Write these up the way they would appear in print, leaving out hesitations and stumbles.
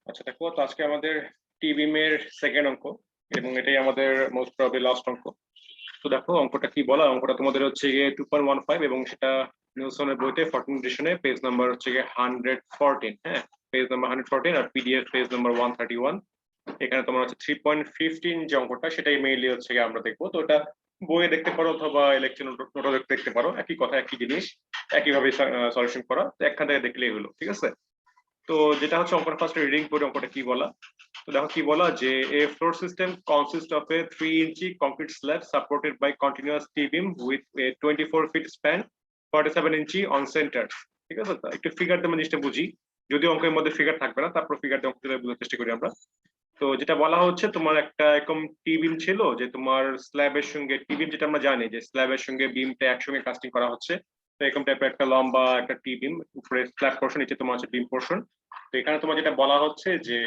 আচ্ছা দেখো, তো আজকে আমাদের টি বিমের সেকেন্ড অঙ্ক এবং এটাই আমাদের মোস্ট প্রবাবলি লাস্ট অঙ্ক। তো দেখো অঙ্কটা কি বলা, অঙ্কটা তোমাদের হচ্ছে গিয়ে 2.15 এবং সেটা নিউসনের বইতে 14 এডিশনে পেজ নাম্বার হচ্ছে গিয়ে 114। হ্যাঁ, পেজ নাম্বার 114 আর পিডিএফ পেজ নাম্বার 131। এখানে তোমার হচ্ছে 3.15 যে অঙ্কটা সেটাই মেইনলি হচ্ছে গিয়ে আমরা দেখবো। তো এটা বইয়ে দেখতে পারো অথবা লেকচার নোটও দেখতে পারো, একই কথা একই জিনিস, একইভাবে সলিউশন করা, তো একখান থেকে দেখলেই হলো। ঠিক আছে, তো যেটা হচ্ছে অঙ্কটা ফার্স্ট রিডিং করে অঙ্কটা কি বলা। তো দেখো কি বলা, যে a floor system consist of a 3 inch concrete slab supported by continuous T beam with a 24 feet span 47 inch on centre. ঠিক আছে, তো একটু ফিগার দিয়ে জিনিসটা বুঝি, যদি অঙ্কের মধ্যে ফিগার থাকবে না, তারপর ফিগার দিয়ে অঙ্কটা বোঝার চেষ্টা করি আমরা। তো যেটা বলা হচ্ছে, তোমার একটা এরকম টি বিম ছিল, যে তোমার স্ল্যাবের সঙ্গে টি বিম, যেটা আমরা জানি যে স্ল্যাবের সঙ্গে বিমটা একসঙ্গে কাস্টিং করা হচ্ছে। তো এরকম টাইপের একটা লম্বা একটা টি বিম, উপরে স্ল্যাব পোর্শন, নিচে তোমার হচ্ছে বিম পোর্শন। তো এখানে তোমার যেটা বলা হচ্ছে যে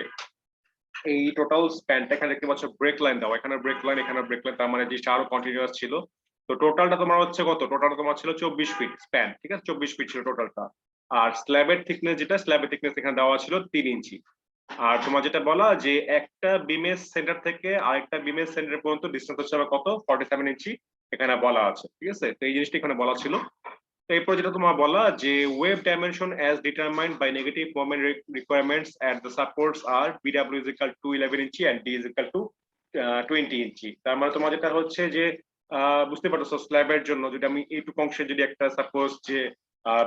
এই টোটাল স্প্যানটা, এখানে দেখতে পাচ্ছ ব্রেক লাইন দেওয়া, এখানে ব্রেক লাইন, এখানে ব্রেক লাইন, তার মানে যে আরো কন্টিনিউয়াস ছিল। তো টোটালটা তোমার হচ্ছে কত, টোটালটা তোমার ছিল 24 ফিট স্প্যান। ঠিক আছে, 24 ফিট ছিল টোটালটা। আর স্ল্যাবের থিকনেস, যেটা স্ল্যাবের থিকনেস এখানে দেওয়া ছিল 3 ইঞ্চি। আর তোমার যেটা বলা, যে একটা বিমের সেন্টার থেকে আরেকটা বিমের সেন্টার পর্যন্ত ডিস্টেন্স হচ্ছে আবার কত, 47 ইঞ্চি এখানে বলা আছে। ঠিক আছে, তো এই জিনিসটা এখানে বলা ছিল। তো এরপর যেটা তোমার বলা, যে web dimension as determined by negative moment requirements at the supports আর বিডব্লিউ ইজ ইকুয়াল টু 11 ইঞ্চি and D is equal to 20 ইঞ্চি। তার মানে তোমার যেটা হচ্ছে যে বুঝতে পারছো, স্ল্যাবের জন্য যদি আমি এইটুকু অংশে যদি একটা সাপোজ যে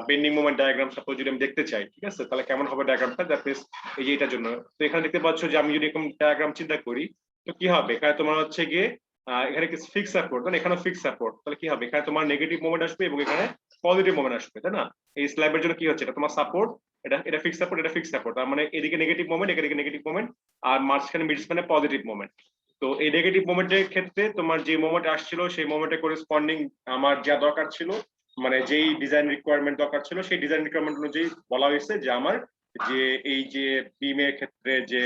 বেন্ডিং মোমেন্ট ডায়াগ্রাম সাপোজ যদি আমি দেখতে চাই, ঠিক আছে, তাহলে কেমন হবে ডায়াগ্রামটা, দ্যাট মিন্স এই যে এটার জন্য। তো এখানে দেখতে পাচ্ছ যে আমি যদি এরকম ডায়াগ্রাম চিন্তা করি, তো কি হবে, এখানে তোমার হচ্ছে গিয়ে এখানে কি ফিক্স সাপোর্ট, মানে এখানে ফিক্স সাপোর্ট, তাহলে কি হবে, এখানে তোমার নেগেটিভ মোমেন্ট আসবে এবং এখানে পজিটিভ মোমেন্ট আসবে, তাই না? এই স্ল্যাবের জন্য কি হচ্ছে, এটা তোমার সাপোর্ট, এটা এটা ফিক্স সাপোর্ট, এটা ফিক্স সাপোর্ট, তার মানে এদিকে নেগেটিভ মোমেন্ট, এদিকে নেগেটিভ মোমেন্ট, আর মাঝখানে মিড স্প্যানে পজিটিভ মোমেন্ট। তো এই নেগেটিভ মোমেন্টের ক্ষেত্রে তোমার যে মোমেন্ট আসছিল, সেই মোমেন্টের করেসপন্ডিং আমার যা দরকার ছিল, মানে যেই ডিজাইন রিকোয়ারমেন্ট দরকার ছিল, সেই ডিজাইন রিকোয়ারমেন্ট অনুযায়ী বলা হয়েছে যে আমার যে এই যে বিমের ক্ষেত্রে যে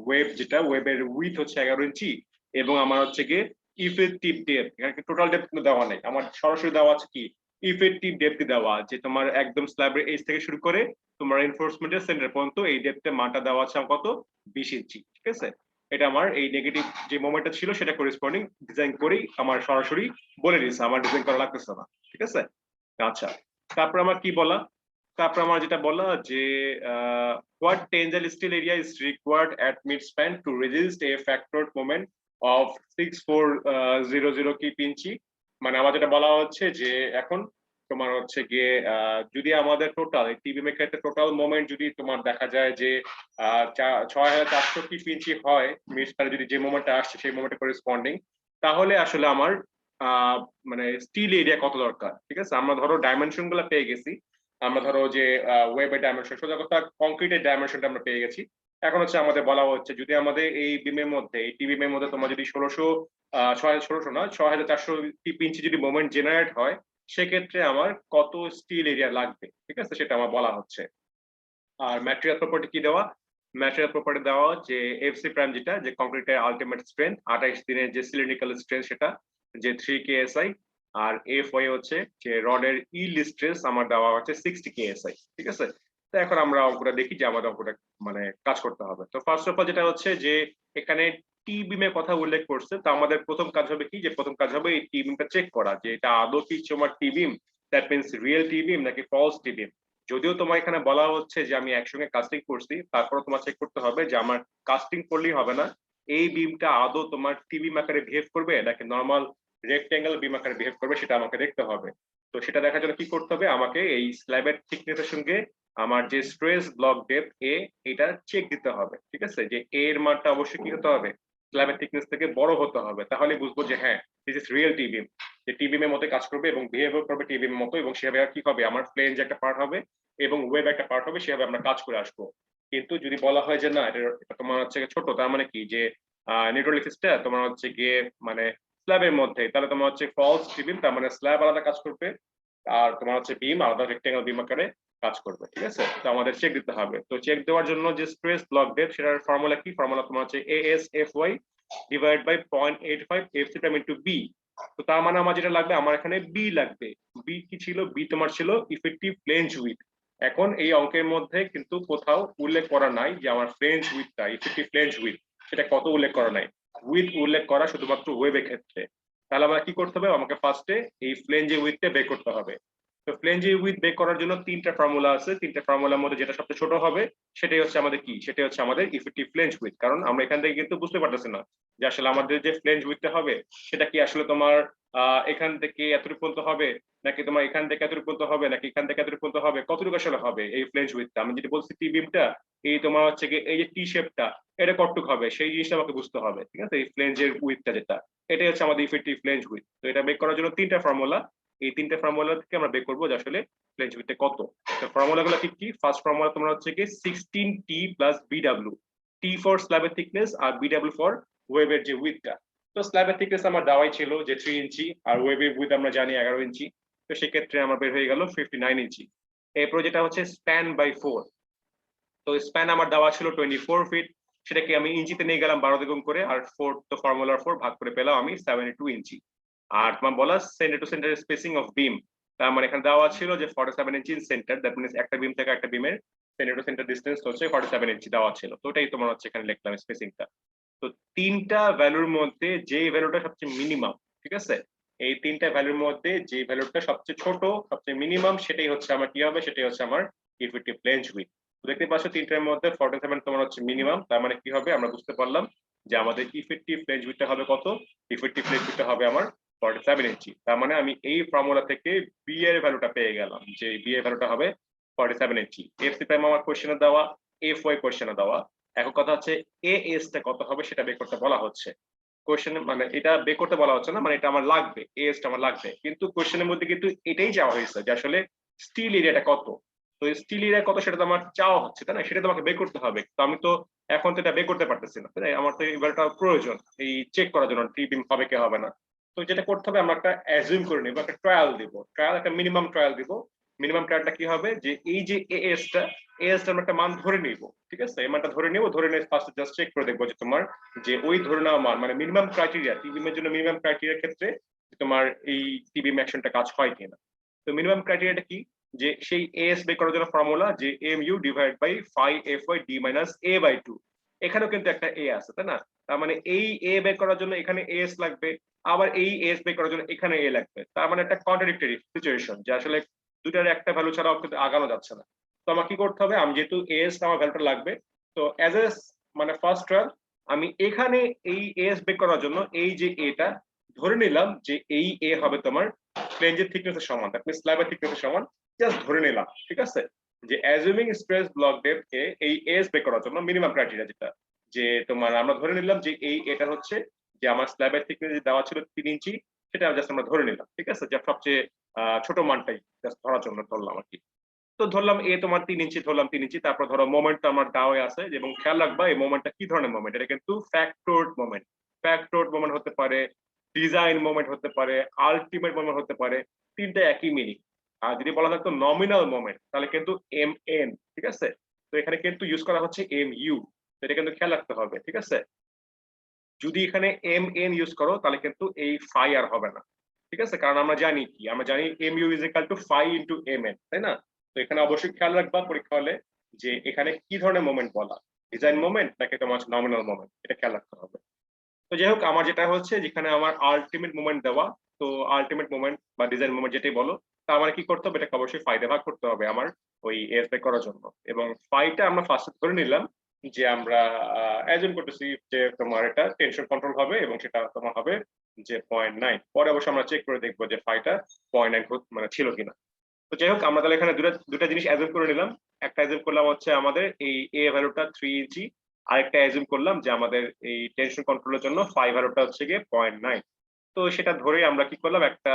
ওয়েব, যেটা ওয়েবের উইথ হচ্ছে 11 ইঞ্চি, এবং আমার হচ্ছে গিয়ে ইফেক্টিভ ডেপথ, এখানে টোটাল ডেপথ কিন্তু দেওয়া নেই, আমার সরাসরি দেওয়া আছে কি ইফেক্টিভ ডেপথ দেওয়া, যে তোমার একদম স্ল্যাবের এজ থেকে শুরু করে তোমার এনফোর্সমেন্টের সেন্টার পর্যন্ত এই ডেপথে মানটা দেওয়া আছে কত, 20 ইঞ্চি। ঠিক আছে, এটা আমার এই নেগেটিভ যে মোমেন্টটা ছিল সেটা করেসপন্ডিং ডিজাইন করেই আমার সরাসরি বলে দিয়েছে, আমার ডিজাইন করা লাগতেছে না। ঠিক আছে, আচ্ছা, তারপর আমার কি বলা, তারপর আমার যেটা বলা, যে what tangential steel area is required at mid span to resist a factored moment of 6400 keep ইঞ্চি। মানে আমার যেটা বলা হচ্ছে যে এখন তোমার হচ্ছে গিয়ে যদি আমাদের টোটাল টিবিএম এর ক্ষেত্রে টোটাল মোমেন্ট যদি তোমার দেখা যায় যে 6400 কিপ ইঞ্চি হয়, মিড স্প্যানে যদি যে মোমেন্টটা আসছে সেই মোমেন্টে করেসপন্ডিং, তাহলে আসলে আমার মানে স্টিল এরিয়া কত দরকার। ঠিক আছে, আমরা ধরো ডাইমেনশন গুলো পেয়ে গেছি, আমরা ধরো যে ওয়েবের ডাইমেনশন, সোজা কথা কংক্রিটের ডাইমেনশনটা আমরা পেয়ে গেছি। এখন হচ্ছে আমাদের বলা হচ্ছে, যদি আমাদের এই বিমের মধ্যে, এই টি বিমের মধ্যে তোমার যদি 1600 না 6400 ইঞ্চি যদি মোমেন্ট জেনারেট হয়, সেক্ষেত্রে আমার কত স্টিল এরিয়া লাগবে। ঠিক আছে, সেটা আমার বলা হচ্ছে। আর ম্যাটেরিয়াল প্রপার্টি কি দেওয়া, ম্যাটেরিয়াল প্রপার্টি দেওয়া যে এফসি প্রাইম, যেটা যে কংক্রিটের আলটিমেট স্ট্রেংথ 28 দিনের যে সিলিন্ড্রিক্যাল স্ট্রেংথ সেটা যে 3 KSI। আর এফ ওয়াই হচ্ছে যে রডের ইল্ড স্ট্রেস আমার দেওয়া হচ্ছে 60 KSI। ঠিক আছে, তো এখন আমরা অঙ্কটা দেখি যে আমাদের অঙ্কটা মানে কাজ করতে হবে। তো ফার্স্ট অফ অল যেটা হচ্ছে যে এখানে টি বিমের কথা উল্লেখ করছে, তো আমাদের প্রথম কাজ হবে কি, যে প্রথম কাজ হবে এই টি বিমটা চেক করা, যে এটা আদৌ কি তোমার টি বিম, দ্যাট মিন্স রিয়েল টি বিম নাকি ফলস টি বিম। যদিও তোমার এখানে বলা হচ্ছে যে আমি একসঙ্গে কাস্টিং করছি, তারপরে তোমার চেক করতে হবে যে আমার কাস্টিং করলেই হবে না, এই বিমটা আদৌ তোমার টিভি আকারে বিহেভ করবে নাকি নর্মাল রেক্টেঙ্গেল বিম আকারে বিহেভ করবে, সেটা আমাকে দেখতে হবে। তো সেটা দেখার জন্য কি করতে হবে, আমাকে এই স্ল্যাবের থিকনেসের সঙ্গে আমার যে স্ট্রেস ব্লক ডেপথ এ, এটা চেক দিতে হবে। ঠিক আছে, যে এ এর মানটা অবশ্যই কি হতে হবে, স্ল্যাবের থিকনেস থেকে বড় হতে হবে, তাহলে বুঝবো যে হ্যাঁ দিস ইজ রিয়েল টি বিম, যে টি বিমের মতো কাজ করবে এবং বিহেভ করবে টি বিমের মতো, এবং সেভাবে কি হবে, আমার প্লেন যে একটা পার্ট হবে এবং ওয়েব একটা পার্ট হবে, সেভাবে আমরা কাজ করে আসবো। কিন্তু যদি বলা হয় যে না, এটা তোমার হচ্ছে ছোট, তার মানে কি যে নিউট্রালিসিসটা তোমার হচ্ছে গিয়ে মানে স্ল্যাবের মধ্যে, তাহলে তোমার হচ্ছে ফলস বিম, তার মানে স্ল্যাব আলাদা কাজ করবে আর তোমার হচ্ছে বিম আলাদা রেক্টেঙ্গেল বিম আকারে কাজ করবে। ঠিক আছে, তো আমাদের চেক দিতে হবে। তো চেক দেওয়ার জন্য যে স্ট্রেস ব্লক ডেপথ, সেটার ফর্মুলা কি, ফর্মুলা তোমার হচ্ছে ASFY divide by 0.85 FC time into B. তো তার মানে আমার যেটা লাগবে, আমার এখানে বি লাগবে। বি কি ছিল, বি তোমার ছিল ইফেক্টিভ ফ্লেঞ্জ উইথ, এখন এই অঙ্কের মধ্যে কিন্তু কোথাও উল্লেখ করা নাই যে আমার ফ্লেঞ্জ উইথটা ইফেক্টিভ ফ্লেঞ্জ উইথ সেটা কত উল্লেখ করা নাই, উইথ উল্লেখ করা শুধুমাত্র ওয়েবের ক্ষেত্রে। তাহলে আমার কি করতে হবে, আমাকে ফার্স্টে এই ফ্লেঞ্জের উইথটা বের করতে হবে। তো ফ্লেঞ্জের উইথ বের করার জন্য তিনটা ফর্মুলা আছে, তিনটা ফর্মুলার মধ্যে যেটা সবচেয়ে ছোট হবে সেটাই হচ্ছে আমাদের কি, সেটাই হচ্ছে আমাদের ইফেক্টিভ ফ্লেঞ্জ উইথ। কারণ আমরা এখান থেকে কিন্তু বুঝতে পারতেছি না যে আসলে আমাদের যে ফ্লেঞ্জ উইথটা হবে সেটা কি আসলে তোমার এখান থেকে এতটুকু পর্যন্ত হবে, নাকি তোমার এখান থেকে এতটুকু পর্যন্ত হবে, নাকি এখান থেকে এতটুকু পর্যন্ত হবে, কতটুকু আসলে হবে এই ফ্লেঞ্জ উইথটা। আমি যেটা বলছি টি বিমটা, এই তোমার হচ্ছে কি এই যে টি শেপটা এটা কতটুকু হবে সেই জিনিসটা আমাকে বুঝতে হবে, ঠিক আছে। এই ফ্লেঞ্জের উইথটা যেটা, এটাই হচ্ছে আমাদের ইফেক্টিভ ফ্লেঞ্জ উইথ। তো এটা বের করার জন্য তিনটা ফর্মুলা, এই তিনটা ফর্মুলা থেকে আমরা বের করবো যে আসলে ফ্লেঞ্জ উইথটা কত। তো ফর্মুলা গুলো কি কি, ফার্স্ট ফর্মুলা তোমার হচ্ছে কি 16t plus BW, T for স্ল্যাবের থিকনেস আর বিডব্লিউ ফর ওয়েবের যে উইথটা। তো স্ল্যাবের থিকনেস আমার দেওয়াই ছিল যে 3 ইঞ্চি, আর ওয়েবের উইথ আমরা জানি 11 ইঞ্চি। তো সেক্ষেত্রে আমার বের হয়ে গেল 59 ইঞ্চি। এরপর যেটা হচ্ছে স্প্যান বাই 4, তো স্প্যান আমার দেওয়া ছিল 24 ফিট, সেটাকে আমি ইঞ্চিতে নিয়ে গেলাম 12 দ্বিগুণ করে, আর 4 তো ফর্মুলার 4 ভাগ করে পেলাম আমি 72 ইঞ্চি। আর তোমার বলা centre to centre spacing of beam, তার মানে এখানে দেওয়া ছিল যে 47 ইঞ্চি সেন্টার, দ্যাট মিনস একটা বিম থেকে একটা বিমের সেন্টার টু সেন্টার ডিসটেন্স হচ্ছে 47 ইঞ্চি দেওয়া ছিল। তো ওটাই তোমার হচ্ছে এখানে লিখলাম স্পেসিংটা। তো তিনটা ভ্যালুর মধ্যে যে ভ্যালুটা সবচেয়ে মিনিমাম, ঠিক আছে, এই তিনটা ভ্যালুর মধ্যে যে ভ্যালুটা সবচেয়ে ছোট সবচেয়ে মিনিমাম সেটাই হচ্ছে আমার কি হবে, সেটাই হচ্ছে আমার ইফেক্টিভ ফ্লেঞ্জ উইথ। দেখতে পাচ্ছ তিনটার মধ্যে 47 তোমার হচ্ছে মিনিমাম, তার মানে কি হবে আমরা বুঝতে পারলাম যে আমাদের ইফেক্টিভ ফ্লেঞ্জ উইথটা হবে কত, ইফেক্টিভ ফ্লেঞ্জ উইথটা হবে আমার 47 ইঞ্চি। তার মানে আমি এই ফর্মুলা থেকে বি এর ভ্যালুটা পেয়ে গেলাম যে বি এর ভ্যালুটা হবে 47 ইঞ্চি। এফসি প্রাইম আমার কোশ্চেনে দেওয়া, এফ ওয়াই কোশ্চেনে দেওয়া। এখন কথা হচ্ছে এ এস টা কত হবে সেটা বের করতে বলা হচ্ছে। কোশ্চেন মানে এটা বের করতে বলা হচ্ছে না, মানে এটা আমার লাগবে, এ এস টা আমার লাগবে, কিন্তু কোশ্চেনের মধ্যে কিন্তু এটাই চাওয়া হয়েছে যে আসলে স্টিল এরিয়াটা কত। তো স্টিল এরিয়া কত সেটা তো আমার চাওয়া হচ্ছে, তাই না, সেটা তোমাকে বের করতে হবে। তো আমি তো এখন তো এটা বের করতে পারতেছি না, তাই আমার তো এবারটা প্রয়োজন এই চেক করার জন্য টি বিম হবে কি হবে না। তো যেটা করতে হবে আমরা একটা অ্যাজিউম করে নিব, একটা ট্রায়াল দিব, ট্রায়াল একটা মিনিমাম ট্রায়াল দিব। মিনিমাম ট্রায়ালটা কি হবে যে এই যে এএস টা, এএস টা আমরা একটা মান ধরে নিব, ঠিক আছে, এই মানটা ধরে নিব, ধরে নিয়ে ফার্স্ট জাস্ট চেক করে দেখবো যে তোমার যে ওই ধরে নেওয়া মান মানে মিনিমাম ক্রাইটেরিয়া টিবিএম এর জন্য মিনিমাম ক্রাইটেরিয়ার ক্ষেত্রে তোমার এই টিবিএম অ্যাকশনটা কাজ হয় কিনা। তো মিনিমাম ক্রাইটেরিয়াটা কি, যে সেই এএস বের করার জন্য ফর্মুলা যে M U divide by 5 FY D minus A by 2, এখানেও কিন্তু একটা এ আছে, তাই না। তার মানে এই এ বের করার জন্য এখানে এস লাগবে, আবার এই এস বের করার জন্য এখানে এ লাগবে। তার মানে একটা কন্ট্রাডিক্টরি সিচুয়েশন যে আসলে দুটার একটা ভ্যালু ছাড়াও কিন্তু আগানো যাচ্ছে না। তো আমার কি করতে হবে, আমি যেহেতু এস আমার ভ্যালুটা লাগবে, তো অ্যাজ এ মানে ফার্স্ট ট্রায়াল আমি এখানে এই এস বের করার জন্য এই যে এটা ধরে নিলাম যে এই এ হবে তোমার ফ্লেঞ্জের থিকনেসের সমান, দ্যাট মিন্স স্ল্যাবের থিকনেসের সমান, জাস্ট ধরে নিলাম, ঠিক আছে। যে অ্যাজুমিং স্ট্রেস ব্লক ডেপথ কে এই এস বের করার জন্য মিনিমাম ক্রাইটেরিয়া যেটা, যে তোমার আমরা ধরে নিলাম যে এই এটা হচ্ছে যে আমার স্ল্যাবের থিকনেস দেওয়া ছিল 3 ইঞ্চি, সেটা জাস্ট আমরা ধরে নিলাম, ঠিক আছে, যে সবচেয়ে ছোট মানটাই জাস্ট ধরার জন্য ধরলাম আর কি। তো ধরলাম এ তোমার 3 ইঞ্চি, ধরলাম 3 ইঞ্চি। তারপর ধরো মোমেন্টটা আমার দাওয়ে আছে, এবং খেয়াল রাখবা এই মোমেন্টটা কি ধরনের মোমেন্ট, এটা কিন্তু ফ্যাক্টরড মোমেন্ট। ফ্যাক্টরড মোমেন্ট হতে পারে, ডিজাইন মোমেন্ট হতে পারে, আলটিমেট মোমেন্ট হতে পারে, তিনটা একই মিনিং। আর যদি বলা থাকতো নমিনাল মোমেন্ট তাহলে কিন্তু এম এন, ঠিক আছে। তো এখানে কিন্তু ইউজ করা হচ্ছে এম ইউ, এটা কিন্তু খেয়াল রাখতে হবে, ঠিক আছে। যদি এখানে এম এন ইউজ করো তাহলে কিন্তু এই ফাই আর হবে না, ঠিক আছে, কারণ আমরা জানি কি, আমরা জানি M U is equal to phi into M N, তাই না। তো এখানে অবশ্যই খেয়াল রাখবা পরীক্ষা হলে যে এখানে কি ধরনের মোমেন্ট বলা, ডিজাইন মোমেন্ট নাকি তোমার নমিনাল মোমেন্ট, এটা খেয়াল রাখতে হবে। তো যাই হোক আমার যেটা হচ্ছে যেখানে আমার আলটিমেট মোমেন্ট দেওয়া, তো আলটিমেট মোমেন্ট বা ডিজাইন মোমেন্ট যেটাই বলো, তা আমার কি করতে হবে, এটাকে অবশ্যই ফাইদে ভাগ করতে হবে আমার ওই এস বের করার জন্য। এবং ফাইটা আমরা ফার্স্ট ধরে নিলাম যে আমরা অ্যাজুম করতেছি যে তোমার এটা টেনশন কন্ট্রোল হবে এবং সেটা তোমার হবে যে 0.9। পরে অবশ্যই আমরা চেক করে দেখবো যে ফাইটা 0.9 মানে ছিল কিনা। তো যাই হোক আমরা তাহলে এখানে দুটা জিনিস অ্যাজুম করে নিলাম। একটা অ্যাজুম করলাম হচ্ছে আমাদের এই এ ভ্যালুটা 3 ইঞ্চি, আরেকটা অ্যাজুম করলাম যে আমাদের এই টেনশন কন্ট্রোলের জন্য 5 ভ্যালুটা হচ্ছে গিয়ে 0.9। তো সেটা ধরে আমরা কি করলাম, একটা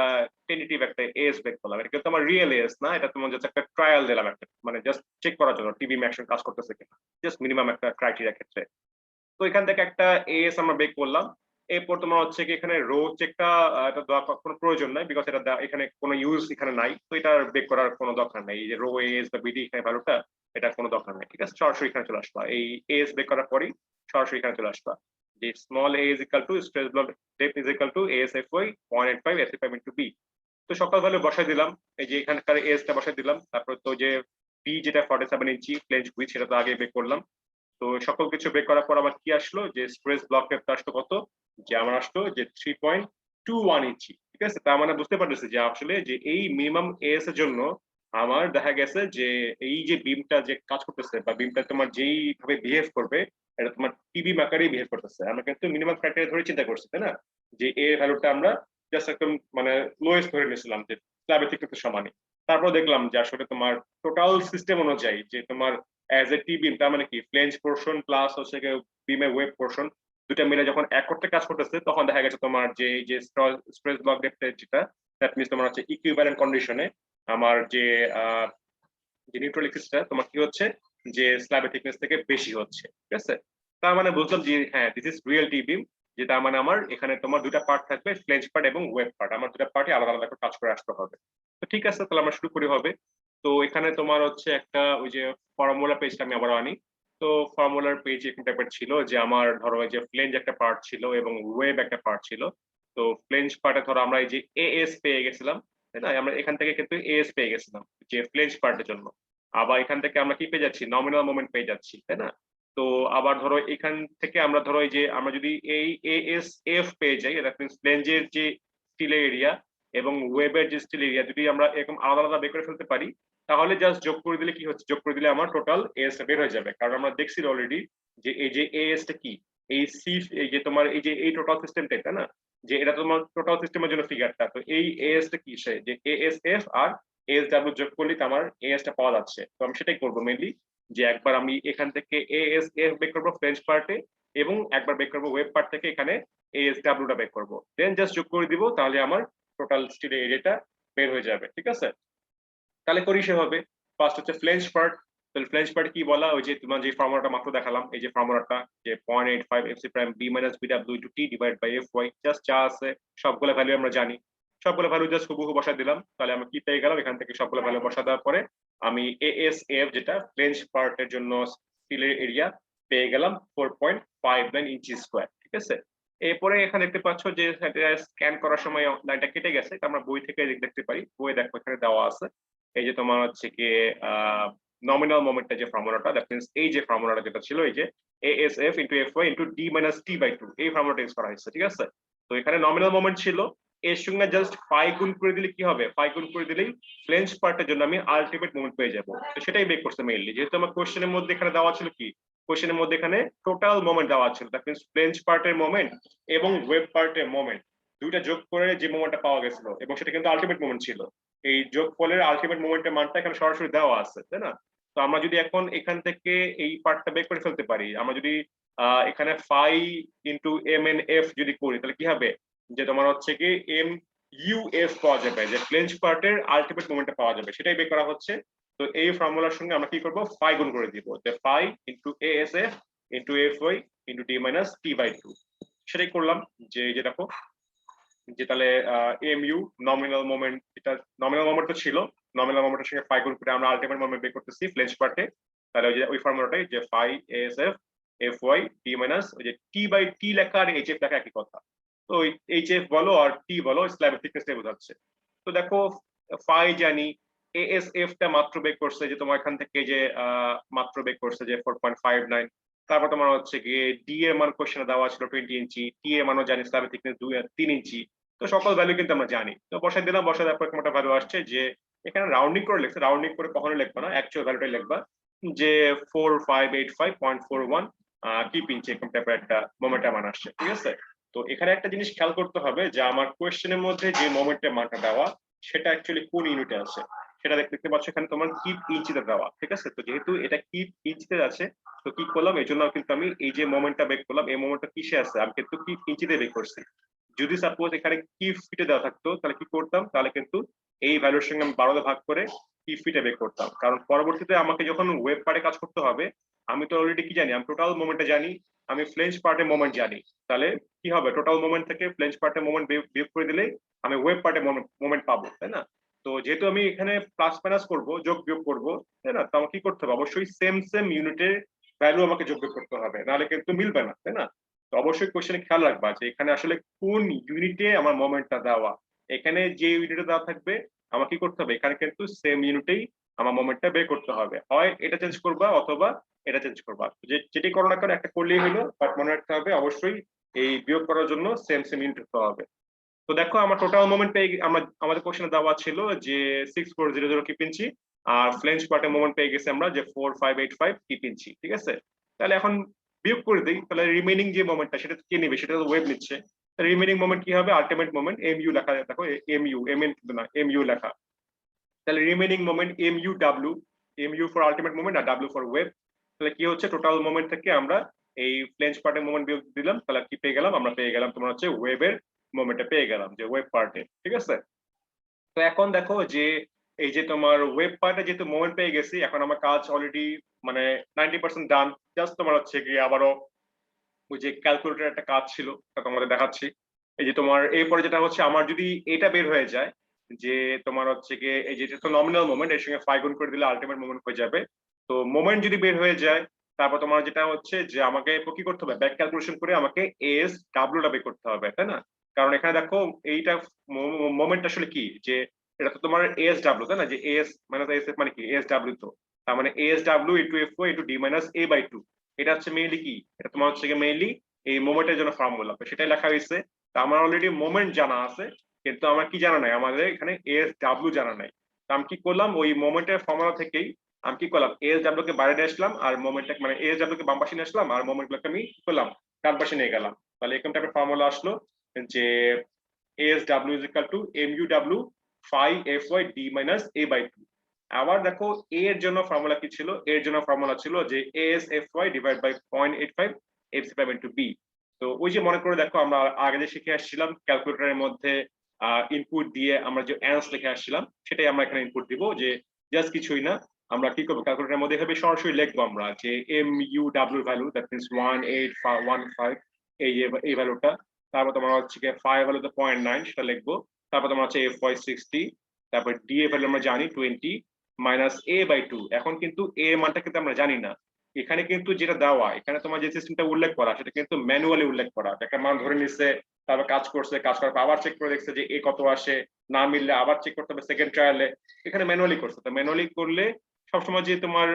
টেন্টেটিভ একটা এস বের করলাম। এটা কিন্তু আমার রিয়েল এস না, এটা তোমার জাস্ট একটা ট্রায়াল দিলাম, একটা মানে জাস্ট চেক করার জন্য টিভি অ্যাকশন কাজ করতেছে কিনা, জাস্ট মিনিমাম একটা ক্রাইটেরিয়া ক্ষেত্রে। তো এখান থেকে একটা এস আমরা বের করলাম। এরপর তোমার হচ্ছে কি এখানে রো চেকটা এটা দেওয়ার কোনো প্রয়োজন নাই, বিকজ এটা এখানে কোনো ইউজ এখানে নাই, তো এটা বের করার কোনো দরকার নাই। এই যে রো এস বা বিডি এখানে ভ্যালুটা, এটা কোনো দরকার নাই, ঠিক আছে। সরাসরি এখানে চলে আসবা, এই এস বের করার পরই সরাসরি এখানে চলে আসবা যে small a is equal to stress block depth is equal to ASFY 0.85 SF into B. তো সকল ভ্যালু বসাই দিলাম, এই যে এখানকার এস টা বসাই দিলাম, তারপর তো যে ডি যেটা 47 ইঞ্চি ফ্লেঞ্জ উইথ সেটা তো আগে বের করলাম। তো সকল কিছু বের করার পর আবার কি আসলো যে স্ট্রেস ব্লক ডেপথ আসলো কত, যে আমার আসলো যে 3.21 ইঞ্চি। ঠিক আছে, তার মানে বুঝতে পারতেছি যে আসলে যে এই মিনিমাম এএস এর জন্য আমার দেখা গেছে যে এই যে বিমটা যে কাজ করতেছে বা বিমটা তোমার যেই ভাবে বিহেভ করবে এটা তোমার টিবি আকারেই বিহেভ করতেছে। আমরা কিন্তু মিনিমাম ক্রাইটেরিয়া ধরে চিন্তা করছি তাই না, যে এ ভ্যালুটা আমরা জাস্ট একদম মানে লোয়েস্ট ধরে নিয়েছিলাম যে স্ল্যাবের থিকনেসের সমানই। তারপর দেখলাম যে আসলে তোমার টোটাল সিস্টেম অনুযায়ী যে তোমার অ্যাজ এ টি বিম তার মানে কি ফ্লেঞ্জ পোর্শন প্লাস হচ্ছে বিমের ওয়েব পোর্শন দুটা মিলে যখন এক করতে কাজ করতেছে তখন দেখা গেছে তোমার যে এই যে স্ট্রেস ব্লক ডেপথ যেটা দ্যাট মিনস তোমার হচ্ছে ইকুইভ্যালেন্ট কন্ডিশনে আমার যে যে নিউট্রালিক্সটা তোমার কি হচ্ছে যে স্ল্যাবের থিকনেস থেকে বেশি হচ্ছে। ঠিক আছে, তার মানে বুঝলাম যে হ্যাঁ দিস ইজ রিয়েল টি বিম, যে তার মানে আমার এখানে তোমার দুটা পার্ট থাকবে ফ্লেঞ্জ পার্ট এবং ওয়েব পার্ট, আমার দুটা পার্টই আলাদা আলাদা করে কাজ করে আসতে হবে। তো ঠিক আছে, তাহলে আমরা শুরু করি হবে। তো এখানে তোমার হচ্ছে একটা ওই যে ফর্মুলা পেজটা আমি আবার আনি। তো ফর্মুলার পেজ এরকম টাইপের ছিল যে আমার ধরো এই যে ফ্লেঞ্জ একটা পার্ট ছিল এবং ওয়েব একটা পার্ট ছিল। তো ফ্লেঞ্জ পার্টে ধরো আমরা এই যে এএস পেয়ে গেছিলাম তাই না, আমরা এখান থেকে কিন্তু এএস পেয়ে গেছিলাম যে ফ্লেঞ্জ পার্টের জন্য। আবার এখান থেকে আমরা কি পেয়ে যাচ্ছি, নমিনাল মোমেন্ট পেয়ে যাচ্ছি তাই না। তো আবার ধরো এখান থেকে আমরা ধরো এই যে আমরা যদি এই এএস এফ পেয়ে যাই দ্যাট মিন্স ফ্লেঞ্জের যে স্টিলের এরিয়া এবং ওয়েবের যে স্টিল এরিয়া যদি আমরা এরকম আলাদা আলাদা বের করে ফেলতে পারি তাহলে জাস্ট যোগ করে দিলে কি হচ্ছে, যোগ করে দিলে আমার টোটাল এএস বের হয়ে যাবে। কারণ আমরা দেখছি অলরেডি যে এই যে এএস টা কি, এই সি এই যে তোমার এই যে এই টোটাল সিস্টেমটা তাই না, যে এটা তোমার টোটাল সিস্টেমের জন্য ফিগারটা। তো এই এএস টা কি, সে যে এএসএফ আর এএসডব্লিউ যোগ করলে আমার এএস টা পাওয়া যাচ্ছে। তো আমি সেটাই করবো মেনলি, যে একবার আমি এখান থেকে এএসএফ বের করবো ফ্রেঞ্চ পার্টে এবং একবার বের করবো ওয়েব পার্ট থেকে এখানে এএসডব্লিউ টা বের করবো, দেন জাস্ট যোগ করে দিব তাহলে আমার টোটাল স্টিলের এরিয়াটা বের হয়ে যাবে। ঠিক আছে, তাহলে করি সেভাবে। ফার্স্ট হচ্ছে ফ্লেঞ্জ পার্ট। তাহলে ফ্লেঞ্জ পার্ট কি বলা, ওই যে তোমার যে ফর্মুলাটা মাত্র দেখালাম এই যে ফর্মুলাটা যে 0.85 FC prime B minus BW into T divide by F Y, just যা আছে সবগুলো ভ্যালু আমরা জানি, সবগুলো ভ্যালু জাস্ট হুবহু বসা দিলাম। তাহলে আমি কি পেয়ে গেলাম, এখান থেকে সবগুলো ভ্যালু বসা দেওয়ার পরে আমি এএসএফ যেটা ফ্লেঞ্জ পার্টের জন্য স্টিলের এরিয়া পেয়ে গেলাম 4.59 ইঞ্চি স্কোয়ার। ঠিক আছে, এরপরে এখানে দেখতে পাচ্ছ যে স্ক্যান করার সময় লাইনটা কেটে গেছে, আমরা বই থেকে দেখতে পারি, বই দেখো এখানে দেওয়া আছে এই যে তোমার হচ্ছে কি নমিনাল মোমেন্টটা যে ফর্মুলাটা দ্যাট মিন্স এই যে ফর্মুলাটা যেটা ছিল এই যে ASF into FY into D minus T by 2 এই ফর্মুলাটা ইউজ করা হয়েছে। ঠিক আছে, তো এখানে নমিনাল মোমেন্ট ছিল, এর সঙ্গে জাস্ট পাই গুণ করে দিলে কি হবে, পাই গুণ করে দিলেই ফ্লেঞ্জ পার্টের জন্য আমি আলটিমেট মোমেন্ট পেয়ে যাবো। তো সেটাই বের করছে মেইনলি, যেহেতু আমার কোশ্চেনের মধ্যে এখানে দেওয়া ছিল কি, কোশ্চেনের মধ্যে এখানে টোটাল মোমেন্ট দেওয়া ছিল দ্যাট মিন্স ফ্লেঞ্জ পার্টের মোমেন্ট এবং ওয়েব পার্টের মোমেন্ট দুইটা যোগ করে যে মোমেন্টটা পাওয়া গেছিল এবং সেটা কিন্তু আলটিমেট মোমেন্ট ছিল। এই যোগফলের আলটিমেট মোমেন্টের মানটা এখানে সরাসরি দেওয়া আছে তাই না। তো আমরা যদি এখন এখান থেকে এই পার্টটা বের করে ফেলতে পারি, আমরা যদি এখানে phi into M N F যদি করি তাহলে কি হবে, যে তোমার হচ্ছে কি এম ইউ এফ পাওয়া যাবে, যে ফ্লেঞ্জ পার্টের আলটিমেট মোমেন্টটা পাওয়া যাবে, সেটাই বের করা হচ্ছে। তো এই ফর্মুলার সঙ্গে আমরা কি করব, ফাই গুণ করে দিব, যে phi into ASF into F Y into T minus T by 2, সেটাই করলাম। যে এই যে দেখো যে তাহলে এমইউ নমিনাল মোমেন্ট, এটা নমিনাল মোমেন্ট তো ছিল, নমিনাল মোমেন্টের সঙ্গে ফাই গুণ করে আমরা আলটিমেট মোমেন্ট বের করতেছি ফ্লেঞ্জ পার্টে। তাহলে ওই যে ওই ফর্মুলাটাই যে phi ASF F Y T minus ওই যে টি বাই টি লেখা আর এইচ এফ লেখা একই কথা। তো ওই এইচ এফ বলো আর টি বলো স্ল্যাবের থিকনেসটাই বোঝাচ্ছে। তো দেখো ফাই জানি, এএসএফ টা মাত্র বের করছে যে তোমার এখান থেকে যে মাত্র বের করছে যে 4.59। তারপর তোমার হচ্ছে গিয়ে ডি এর মান কোশ্চেনে দেওয়া ছিল 20 ইঞ্চি, টি এর মানও জানি স্ল্যাবের থিকনেস 3 ইঞ্চি। তো সকল ভ্যালু কিন্তু আমরা জানি, তো বসাই দিলাম, বসাই দেওয়ার পর একটা ভ্যালু আসছে যে এখানে রাউন্ডিং করে লিখছে, রাউন্ডিং করে কখনো লিখবা না, অ্যাকচুয়াল ভ্যালুটাই লিখবা, যে 4585.41 কিপ ইঞ্চি এরকম টাইপের একটা মোমেন্টের মান আসছে। ঠিক আছে, তো এখানে একটা জিনিস খেয়াল করতে হবে যে আমার কোয়েশ্চেনের মধ্যে যে মোমেন্টের মানটা দেওয়া সেটা অ্যাকচুয়ালি কোন ইউনিটে আছে সেটা দেখতে পাচ্ছ এখানে তোমার কিপ ইঞ্চিতে দেওয়া। ঠিক আছে, তো যেহেতু এটা কিপ ইঞ্চিতে আছে তো কি করলাম, এই জন্য কিন্তু আমি এই যে মোমেন্টটা বের করলাম এই মোমেন্টটা কিসে আছে, আমি কিন্তু কিপ ইঞ্চিতে বের করছি। যদি সাপোজ এখানে কি ফিটে দেওয়া থাকতো তাহলে কি করতাম, তাহলে কিন্তু এই ভ্যালুর সঙ্গে আমি 12 ভাগ করে কি ফিটে বের করতাম, কারণ পরবর্তীতে আমাকে যখন ওয়েব পার্টে কাজ করতে হবে আমি তো অলরেডি কি জানি, আমি টোটাল মোমেন্টে জানি, আমি ফ্লেঞ্জ পার্টের মোমেন্ট জানি। তাহলে কি হবে, টোটাল মোমেন্ট থেকে ফ্লেঞ্জ পার্টের মোমেন্ট বিয়োগ করে দিলেই আমি ওয়েব পার্টের মোমেন্ট পাবো তাই না। তো যেহেতু আমি এখানে প্লাস মাইনাস করবো, যোগ বিয়োগ করবো তাই না, তো আমাকে কি করতে হবে, অবশ্যই সেম সেম ইউনিটের ভ্যালু আমাকে যোগ বিয়োগ করতে হবে, নাহলে কিন্তু মিলবে না তাই না। তো অবশ্যই কোশ্চেনে খেয়াল রাখবা যে এখানে আসলে কোন ইউনিটে আমার মোমেন্টটা দেওয়া, এখানে যে ইউনিটে দেওয়া থাকবে আমার কি করতে হবে, এখানে কিন্তু সেম ইউনিটেই আমার মোমেন্টটা বের করতে হবে, হয় এটা চেঞ্জ করবা অথবা এটা চেঞ্জ করবা, যেটি করো না কেন একটা করলেই হলো, বাট মনে রাখতে হবে অবশ্যই এই বিয়োগ করার জন্য সেম সেম ইউনিট হতে হবে। তো দেখো আমার টোটাল মোমেন্ট পেয়ে আমরা আমাদের কোশ্চেনে দেওয়া ছিল যে 6400 কিপ ইঞ্চি, আর ফ্লেঞ্জ পার্টের মোমেন্ট পেয়ে গেছি আমরা যে 4585 কিপ ইঞ্চি, ঠিক আছে। তাহলে এখন বিয়োগ করে দিই, তাহলে রিমেইনিং যে মোমেন্টটা সেটা কে নেবে, সেটা তো ওয়েভ নিচ্ছে। রিমেইনিং মোমেন্ট কি হবে, আলটিমেট মোমেন্ট এমইউ লেখা, দেখো এমইউ এমএন কিন্তু না এমইউ লেখা। তাহলে remaining moment MU W, MU for ultimate moment আর ডাব্লিউ ফর ওয়েভ। তাহলে কি হচ্ছে, টোটাল মোমেন্ট থেকে আমরা এই ফ্লেঞ্জ পার্টের মোমেন্ট বিয়োগ দিলাম, তাহলে কি পেয়ে গেলাম, আমরা পেয়ে গেলাম তোমার হচ্ছে ওয়েভের মোমেন্টটা পেয়ে গেলাম, যে ওয়েভ পার্টে, ঠিক আছে। তো এখন দেখো যে এই যে তোমার ওয়েব পার্টে যেহেতু মোমেন্ট পেয়ে গেছি, এখন আমার কাজ অলরেডি মানে 90% ডান। জাস্ট তোমার হচ্ছে কি আবারও ওই যে ক্যালকুলেটর একটা কাজ ছিল তা তোমাদের দেখাচ্ছি। এই যে তোমার এরপরে যেটা হচ্ছে, আমার যদি এটা বের হয়ে যায় যে তোমার হচ্ছে কি এই যে তো নমিনাল মোমেন্ট, এর সঙ্গে 5 গুণ করে দিলে আলটিমেট মোমেন্ট হয়ে যাবে। তো মোমেন্ট যদি বের হয়ে যায়, তারপর তোমার যেটা হচ্ছে যে আমাকে কি করতে হবে, ব্যাক ক্যালকুলেশন করে আমাকে এস ডাব্লিউটা বের করতে হবে, তাই না? কারণ এখানে দেখো এইটা মোমেন্ট আসলে কি, যে এটা তো তোমার এস ডাব্লিউ, তাই না, যে এস মাইনাস এস মানে কি এস ডাব্লিউ, তো তার মানে S W into F O into D minus A by two. এটা হচ্ছে মেইনলি কি, এটা তোমার হচ্ছে মেইনলি এই মোমেন্টের জন্য ফর্মুলা, তো সেটাই লেখা হয়েছে। তো আমার অলরেডি মোমেন্ট জানা আছে, কিন্তু আমার কি জানা নাই, আমাদের এখানে এস ডাব্লিউ জানা নাই। তো আমি কি করলাম, ওই মোমেন্টের ফর্মুলা থেকেই আমি কি করলাম, এস ডাব্লিউ কে বাইরে নিয়ে আসলাম, আর মোমেন্ট মানে এস ডাব্লিউ কে বাম পাশে নিয়ে আসলাম, আর মোমেন্ট গুলোকে আমি কি করলাম, ডান পাশে নিয়ে গেলাম। তাহলে এরকম টাইপের ফর্মুলা আসলো যে S W is equal to M U W phi F Y D minus A by two. আবার দেখো এ এর জন্য ফর্মুলা কি ছিল, এর জন্য ফর্মুলা ছিল যে S F Y divide by 0.85 F C 5 into B. তো ওই যে মনে করে দেখো আমরা আগে যে শিখে আসছিলাম ক্যালকুলেটরের মধ্যে ইনপুট দিয়ে আমরা যে অ্যান্সার লিখে আসছিলাম, সেটাই আমরা এখানে ইনপুট দিব, যে জাস্ট কিছুই না, আমরা কি করবো ক্যালকুলেটরের মধ্যে এভাবে সরাসরি লিখবো আমরা যে M U W value, that means 1815, এই যে এই ভ্যালুটা, তারপর তোমার হচ্ছে কি ফাই ভ্যালু তো 0.9 সেটা লিখবো, তারপর তোমার হচ্ছে এফ ওয়াই 60, তারপর ডি এ ভ্যালু আমরা জানি 20 মাইনাস এ বাই টু। এখন কিন্তু এ মানটা কিন্তু আমরা জানি না, এখানে কিন্তু যেটা দেওয়া, এখানে তোমার যে সিস্টেমটা উল্লেখ করা সেটা কিন্তু ম্যানুয়ালি উল্লেখ করা, একটা মান ধরে নিচ্ছে, তারপর কাজ করছে, কাজ করার পর আবার চেক করে দেখছে যে এ কত আসে, না মিললে আবার চেক করতে হবে সেকেন্ড ট্রায়ালে, এখানে ম্যানুয়ালি করছে। তো ম্যানুয়ালি করলে সবসময় যে তোমার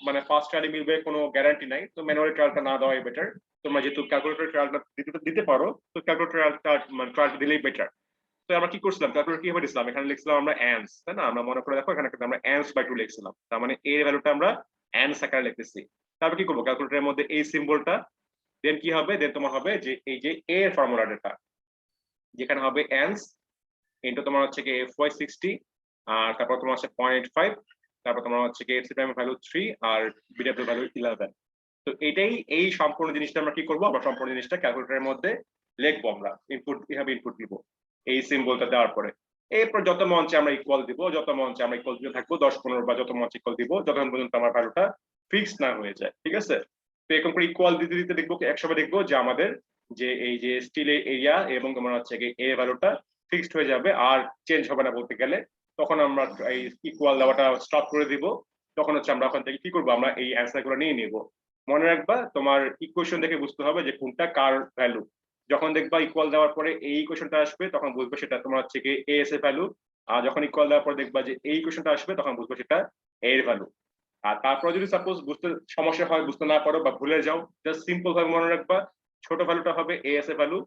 মানে ফার্স্ট ট্রায়ালে মিলবে কোনো গ্যারান্টি নাই, তো ম্যানুয়ালি ট্রায়ালটা না দেওয়াই বেটার। তোমরা যেহেতু ক্যালকুলেটর ট্রায়ালটা দিতে পারো, তো ক্যালকুলেটর ট্রায়ালটা দিলেই বেটার। তো আমরা কি করছিলাম, ক্যালকুলেটর কিভাবে দিছিলাম, এখানে লিখছিলাম আমরা অ্যান্স, তাই না, আমরা মনে করে দেখো এখানে কিন্তু আমরা অ্যান্স বাই টু লিখছিলাম, তার মানে এর ভ্যালুটা আমরা অ্যান্স আকারে লিখতেছি। তারপর কি করবো, ক্যালকুলেটরের মধ্যে এই সিম্বলটা, দেন কি হবে, দেন তোমার হবে যে এই যে এ এর ফর্মুলাটা, যেখানে হবে অ্যান্স ইনটু তোমার হচ্ছে কি এফ ওয়াই 60, আর তারপর তোমার হচ্ছে 0.85, তারপর তোমার হচ্ছে কি এফ সি প্রাইম ভ্যালু 3 আর বিডব্লিউ ভ্যালু 11। তো এটাই এই সম্পূর্ণ জিনিসটা আমরা কি করবো, আমরা সম্পূর্ণ জিনিসটা ক্যালকুলেটরের মধ্যে লিখবো, আমরা ইনপুট এভাবে ইনপুট দিব এই সিম্বলটা দেওয়ার পরে। এরপর যত মঞ্চে আমরা ইকুয়াল দিব, যত মঞ্চে আমরা ইকুয়াল দিতে থাকবো 10-15 বা যত মঞ্চে ইকুয়াল দিব, যতক্ষণ পর্যন্ত আমার ভ্যালুটা ফিক্স না হয়ে যায়, ঠিক আছে। তো এরকম করে ইকুয়াল দিতে দিতে দেখবো একসময় দেখবো যে আমাদের যে এই যে স্টিলের এরিয়া এবং তোমার হচ্ছে এ ভ্যালুটা ফিক্সড হয়ে যাবে, আর চেঞ্জ হবে না বলতে গেলে। তখন আমরা এই ইকুয়াল দেওয়াটা স্টপ করে দিব, তখন হচ্ছে আমরা ওখান থেকে কি করবো, আমরা এই অ্যান্সার গুলো নিয়ে নিব। মনে রাখবা তোমার ইকুয়েশন দেখে বুঝতে হবে যে কোনটা কার ভ্যালু। যখন দেখবা ইকুয়াল দেওয়ার পরে এই ইকুয়েশনটা আসবে, তখন বুঝবে সেটা তোমার হচ্ছে কি এ এস এর ভ্যালু, আর যখন ইকুয়াল দেওয়ার পরে দেখবা যে এই ইকুয়েশনটা আসবে, তখন বুঝবে সেটা এর ভ্যালু। আর তারপর যদি সাপোজ বুঝতে সমস্যা হয়, বুঝতে না পারো বা ভুলে যাও, জাস্ট সিম্পল ভাবে মনে রাখবা ছোট ভ্যালুটা হবে এ এস এর ভ্যালু,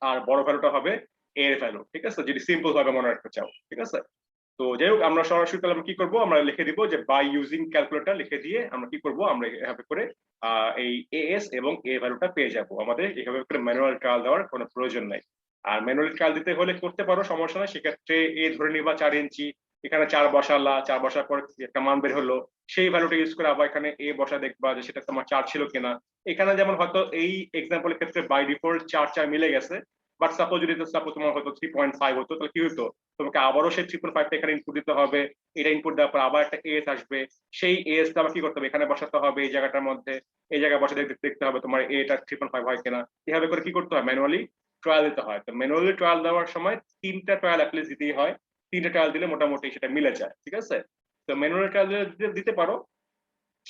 আর বড় ভ্যালুটা হবে এর ভ্যালু, ঠিক আছে, যদি সিম্পল ভাবে মনে রাখতে চাও, ঠিক আছে। তো যাই হোক, আমরা সরাসরি তাহলে আমরা কি করবো, আমরা লিখে দিব যে বাই ইউজিং ক্যালকুলেটর লিখে দিয়ে আমরা কি করব, আমরা এভাবে করে এই এএস এবং এ ভ্যালুটা পেয়ে যাব। আমাদের এভাবে করে ম্যানুয়াল ট্রায়াল দেওয়ার কোনো প্রয়োজন নাই। আর ম্যানুয়াল ট্রায়াল দিতে হলে করতে পারো, সমস্যা নাই, সেক্ষেত্রে এ ধরে নিবা 4 ইঞ্চি, এখানে 4 বসালা, 4 বসার পর একটা মান বের হলো, সেই ভ্যালুটা ইউজ করে আবার এখানে এ বসা দেখবা যে সেটা তোমার 4 ছিল কিনা। এখানে যেমন হয়তো এই এক্সাম্পলের ক্ষেত্রে বাই ডিফল্ট 4 মিলে গেছে, বাট সাপোজ যদি সাপোজ তোমার হয়তো 3.5 হতো, তাহলে কি হতো, তোমাকে আবারও সেই 3.5টা এখানে ইনপুট দিতে হবে, এটা ইনপুট দেওয়ার পর আবার একটা এস আসবে, সেই এসটা আবার কি করতে হবে, এখানে বসাতে হবে এই জায়গাটার মধ্যে, এই জায়গায় বসে দেখতে হবে তোমার এটা 3.5 হয় কিনা। এভাবে করে কি করতে হয়, ম্যানুয়ালি ট্রায়াল দিতে হয়। তো ম্যানুয়ালি ট্রায়াল দেওয়ার সময় 3টা ট্রায়াল অ্যাটলিস্ট দিতেই হয়, 3টা ট্রায়াল দিলে মোটামুটি সেটা মিলে যায়, ঠিক আছে। তো ম্যানুয়ালি ট্রায়াল দিতে পারো,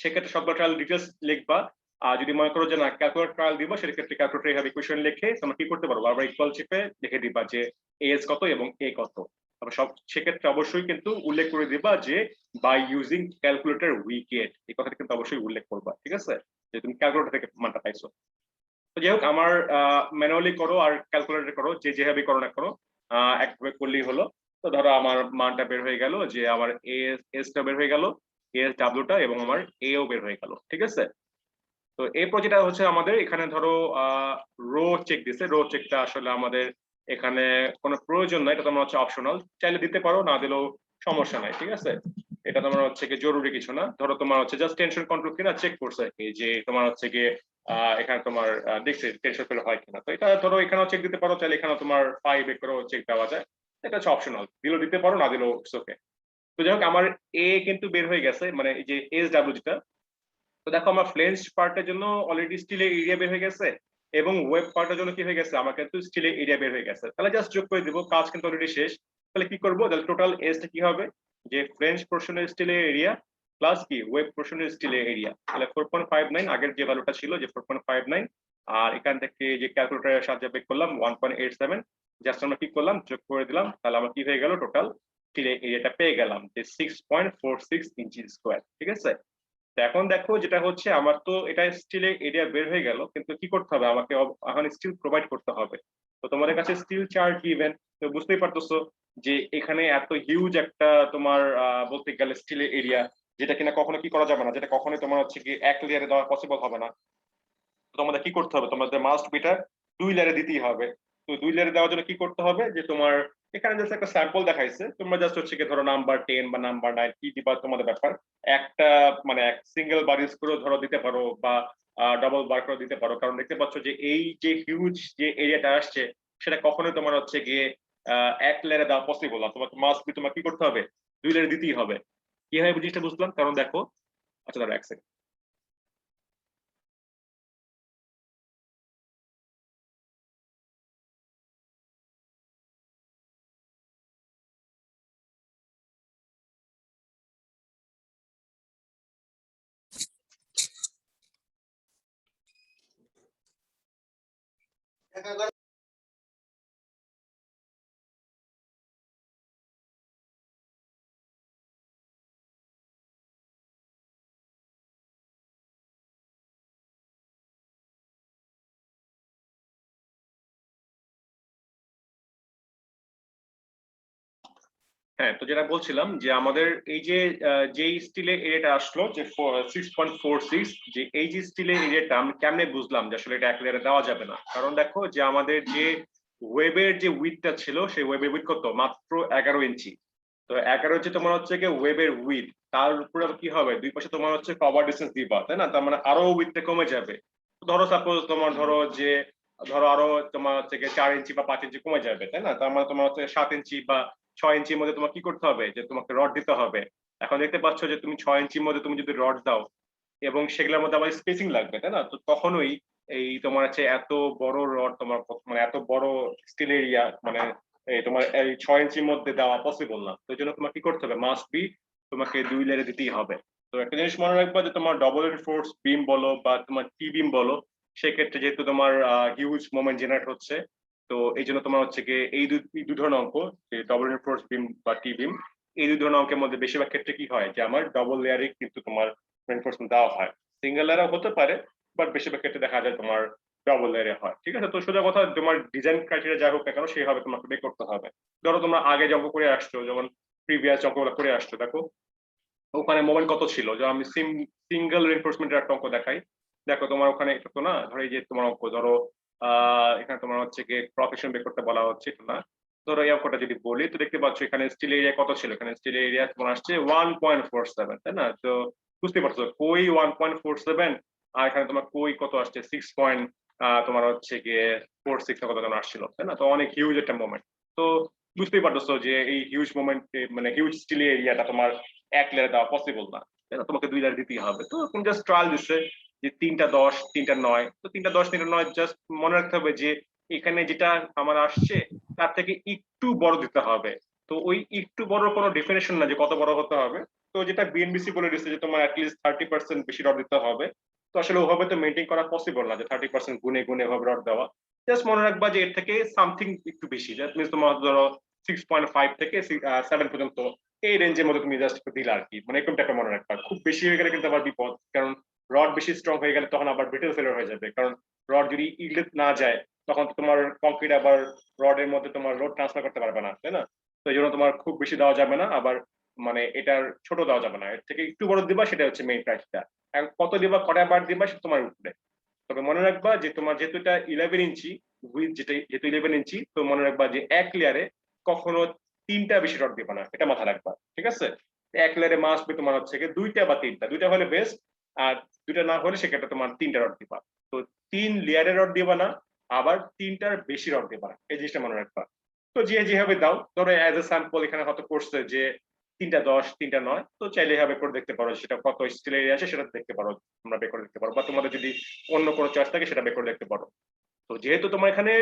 সেক্ষেত্রে সবগুলো ট্রায়াল ডিটেলস লিখবা। আর যদি মনে করো যে না ক্যালকুলেটর ট্রায়াল দিব, সেক্ষেত্রে ক্যালকুলেটর এভাবে ইকুয়েশন লিখে তোমরা কি করতে পারো, বারবার ইকুয়াল চিপে লিখে দিবা যে এস কত এবং এ কত। তারপর সব সেক্ষেত্রে অবশ্যই কিন্তু উল্লেখ করে দিবা যে by using calculator we get, এই কথাটা কিন্তু অবশ্যই উল্লেখ করবা, ঠিক আছে, যে তুমি ক্যালকুলেটর থেকে মানটা পাইছো। তো যাই হোক, আমার ম্যানুয়ালি করো আর ক্যালকুলেটর করো, যে যেভাবে করো না করো, একভাবে করলেই হলো। তো ধরো আমার মানটা বের হয়ে গেল, যে আমার এসটা বের হয়ে গেল, এস ডাব্লিউটা, এবং আমার এও বের হয়ে গেল, ঠিক আছে। তো এরপর যেটা হচ্ছে আমাদের এখানে ধরো রো চেক দিছে, রো চেকটা আসলে আমাদের এখানে কোনো প্রয়োজন নাই, এটা তোমার হচ্ছে অপশনাল, চাইলে দিতে পারো, না দিলেও সমস্যা নাই, ঠিক আছে। এটা তোমার হচ্ছে কি জরুরি কিছু না। ধরো তোমার হচ্ছে জাস্ট টেনশন কন্ট্রোল কিনা চেক করছে আর কি, যে তোমার হচ্ছে গিয়ে এখানে তোমার দেখছে টেনশন ফেল হয় কিনা। তো এটা ধরো এখানেও চেক দিতে পারো, চাইলে এখানে তোমার 5 করেও চেক দেওয়া যায়, এটা হচ্ছে অপশনাল, দিলেও দিতে পারো, না দিলেও ইটস ওকে। তো যাই হোক, আমার এ কিন্তু বের হয়ে গেছে, মানে এই যে এস ডাব্লিউ যেটা। তো দেখো আমার ফ্লেঞ্চ পার্টের জন্য অলরেডি স্টিলের এরিয়া বের হয়ে গেছে, এবং ওয়েব পার্টের জন্য কি হয়ে গেছে, আমার কিন্তু স্টিলের এরিয়া বের হয়ে গেছে। তাহলে জাস্ট যোগ করে দিব, কাজ কিন্তু অলরেডি শেষ। তাহলে কি করবো, তাহলে টোটাল এসটা কি হবে, যে ফ্রেঞ্চ পোর্শনের স্টিলের এরিয়া প্লাস কি ওয়েব পোর্শনের স্টিলের এরিয়া, তাহলে 4.59, আগের যে ভ্যালুটা ছিল যে 4.59, আর এখান থেকে যে ক্যালকুলেটরের সাহায্যে বের করলাম 1.87, জাস্ট আমরা কি করলাম, যোগ করে দিলাম, তাহলে আমার কি হয়ে গেল, টোটাল স্টিলের এরিয়াটা পেয়ে গেলাম যে 6.46 ইঞ্চি স্কোয়ার, ঠিক আছে। এখন দেখো যেটা হচ্ছে, আমার তো এটা স্টিলের এরিয়া বের হয়ে গেল, কিন্তু কি করতে হবে আমাকে, এখন স্টিল প্রোভাইড করতে হবে। তো তোমাদের কাছে স্টিল চার্ট গিভেন, তো বুঝতেই পারতেছো যে এখানে এত হিউজ একটা তোমার বলতে গেলে স্টিলের এরিয়া, যেটা কিনা কখনো কি করা যাবে না, যেটা কখনোই তোমার হচ্ছে কি এক লেয়ারে দেওয়া পসিবল হবে না। তোমাদের কি করতে হবে, তোমাদের মাস্ট বিটা 2 লেয়ারে দিতেই হবে। তো 2 লেয়ারে দেওয়ার জন্য কি করতে হবে, যে তোমার এখানে জাস্ট একটা স্যাম্পল দেখাইছে, তোমরা জাস্ট হচ্ছে কি ধরো নাম্বার 10 বা নাম্বার 9 কি দিবা তোমাদের ব্যাপার, একটা মানে এক সিঙ্গেল বার ইউজ করে ধরো দিতে পারো, বা ডাবল বার করে দিতে পারো, কারণ দেখতে পাচ্ছ যে এই যে হিউজ যে এরিয়াটা আসছে, সেটা কখনোই তোমার হচ্ছে গিয়ে এক লেয়ারে দেওয়া পসিবল না, তোমাকে মাস্ট বি তোমার কি করতে হবে, 2 লেয়ারে দিতেই হবে। কিভাবে জিনিসটা বুঝলাম, কারণ দেখো, আচ্ছা দাঁড়া এক সেকেন্ড। হ্যাঁ, তো যেটা বলছিলাম যে আমাদের এই যে যেই স্টিলের এরিয়াটা আসলো যে 6.46, যে এই যে স্টিলের এরিয়াটা আমি কেমনে বুঝলাম যে আসলে এটা এক লেয়ারে দেওয়া যাবে না, কারণ দেখো যে আমাদের যে ওয়েবের যে উইথটা ছিল, সেই ওয়েবের উইথ কত, মাত্র 11 ইঞ্চি। তো 11 হচ্ছে তোমার হচ্ছে গিয়ে ওয়েবের উইথ, তার উপরে কি হবে, দুই পাশে তোমার হচ্ছে কভার ডিসটেন্স দিবা, তাই না, তার মানে আরো উইথটা কমে যাবে। ধরো সাপোজ তোমার ধরো যে ধরো আরো তোমার হচ্ছে গিয়ে 4 ইঞ্চি বা 5 ইঞ্চি কমে যাবে, তাই না, তার মানে তোমার হচ্ছে 7 ইঞ্চি বা 6 ইঞ্চির মধ্যে তোমার কি করতে হবে, যে তোমাকে রড দিতে হবে। এখন দেখতে পাচ্ছ যে তুমি 6 ইঞ্চির মধ্যে তুমি যদি রড দাও, এবং সেগুলোর মধ্যে আবার স্পেসিং লাগবে, তাই না, তো কখনোই এই তোমার হচ্ছে এত বড় রড তোমার মানে এত বড় স্টিল এরিয়া মানে এই তোমার এই 6 ইঞ্চির মধ্যে দেওয়া পসিবল না। তো এই জন্য তোমার কি করতে হবে, মাস্ট বি তোমাকে 2 লেয়ারে দিতেই হবে। তো একটা জিনিস মনে রাখবা, যে তোমার ডবল ফোর্স বিম বলো বা তোমার টি বিম বলো, সেক্ষেত্রে যেহেতু তোমার হিউজ মোমেন্ট জেনারেট হচ্ছে, তো এই জন্য তোমার হচ্ছে কি এই দুই ধরনের অঙ্ক, যে ডবল ফোর্স বিম বা টি বিম, এই দুই ধরনের অঙ্কের মধ্যে বেশিরভাগ ক্ষেত্রে কি হয়, যে আমার ডবল লেয়ারে কিন্তু তোমার রেনফোর্সমেন্ট দেওয়া হয়, সিঙ্গেল লেয়ারও হতে পারে, বাট বেশিরভাগ ক্ষেত্রে দেখা যায় তোমার ডবল লেয়ারে হয়, ঠিক আছে। তো সোজা কথা, তোমার ডিজাইন ক্রাইটেরিয়া যা হোক না কেন, সেইভাবে তোমাকে বের করতে হবে। ধরো তোমরা আগে যে অঙ্ক করে আসছো, যেমন প্রিভিয়াস অঙ্কগুলো করে আসছো, দেখো ওখানে মোমেন্ট কত ছিল, যে আমি সিঙ্গেল রেনফোর্সমেন্টের একটা অঙ্ক দেখাই। দেখো তোমার ওখানে এটা তো না, ধরো এই যে তোমার অঙ্ক ধরো এখানে তোমার হচ্ছে কি প্রফেশন বের করতে বলা হচ্ছে, এটা না। ধরো এই অঙ্কটা যদি বলি, তো দেখতে পাচ্ছ এখানে স্টিল এরিয়া কত ছিল, এখানে স্টিল এরিয়া তোমার আসছে 1.47, তাই না। তো বুঝতে পারছো কই 1.47, আর এখানে তোমার কই কত আসছে 6. তোমার হচ্ছে গিয়ে 46 কত যেন আসছিল, তাই না, তো অনেক হিউজ একটা মোমেন্ট। তো বুঝতেই পারতেছো যে এই হিউজ মোমেন্ট মানে হিউজ স্টিল এরিয়াটা তোমার এক লেয়ারে দেওয়া পসিবল না, তাই না, তোমাকে 2 লেয়ার দিতেই হবে। তো তুমি জাস্ট ট্রায়াল দিচ্ছে যে 3টা 10 3টা 9, তো 3টা 10 3টা 9 জাস্ট মনে রাখতে হবে যে এখানে যেটা আমার আসছে তার থেকে একটু বড় দিতে হবে। তো ওই একটু বড় কোনো ডেফিনেশন না যে কত বড় হতে হবে। তো যেটা বিএনবিসি বলে দিচ্ছে যে তোমার অ্যাটলিস্ট 30% বেশি রড দিতে হবে। তো আসলে ওভাবে তো মেনটেন করা পসিবল না যে 30% গুনে গুনে ওভাবে রড দেওয়া। জাস্ট মনে রাখবা যে এর থেকে সামথিং একটু বেশি, দ্যাট মিনস তোমার ধরো 6.5 থেকে 7 পর্যন্ত এই রেঞ্জের মধ্যে তুমি জাস্ট দিলা আর কি, মানে এরকম টাইপের মনে রাখবা। খুব বেশি হয়ে গেলে কিন্তু আবার বিপদ, কারণ রড বেশি স্ট্রং হয়ে গেলে তখন আবার ব্রিটেল ফেলিওর হয়ে যাবে, কারণ রড যদি ইগলেট না যায় তখন তো তোমার কংক্রিট আবার রডের মধ্যে তোমার লোড ট্রান্সফার করতে পারবে না, তাই না? তো এই জন্য তোমার খুব বেশি দেওয়া যাবে না, আবার মানে এটার ছোট দেওয়া যাবে না, এর থেকে একটু বড় দিবা, সেটা হচ্ছে মেইন প্রাইসটা। কত দিবা, কটা বার দিবা, সেটা তোমার উপরে। তবে মনে রাখবা যে তোমার যেহেতু এটা 11 ইঞ্চি উইথ, যেহেতু 11 ইঞ্চি, তো মনে রাখবা যে এক লেয়ারে কখনো 3টা বেশি রড দিবা না, এটা মাথা রাখবা, ঠিক আছে? এক লেয়ারে মাস্ট বি তোমার হচ্ছে 2টা বা 3টা, 2টা হলে বেস্ট, আর 2টা না হলে সেক্ষেত্রে তোমার 3টা রড দিবা। তো 3 লেয়ারের রড দিবা না, আবার 3টার বেশি রড দিবা না, এই জিনিসটা মনে রাখবা। তো যেভাবে দাও, ধরো এজ এ স্যাম্পল এখানে হয়তো করছে যে 3টা 10 3টা 9, তো চাইলে এভাবে করে দেখতে পারো, সেটা কত স্টিল এরিয়া আছে সেটা দেখতে পারো, তোমরা বের করে দেখতে পারো, বা তোমাদের যদি অন্য কোনো চয়েস থাকে সেটা বের করে দেখতে পারো। তো যেহেতু তোমার এখানে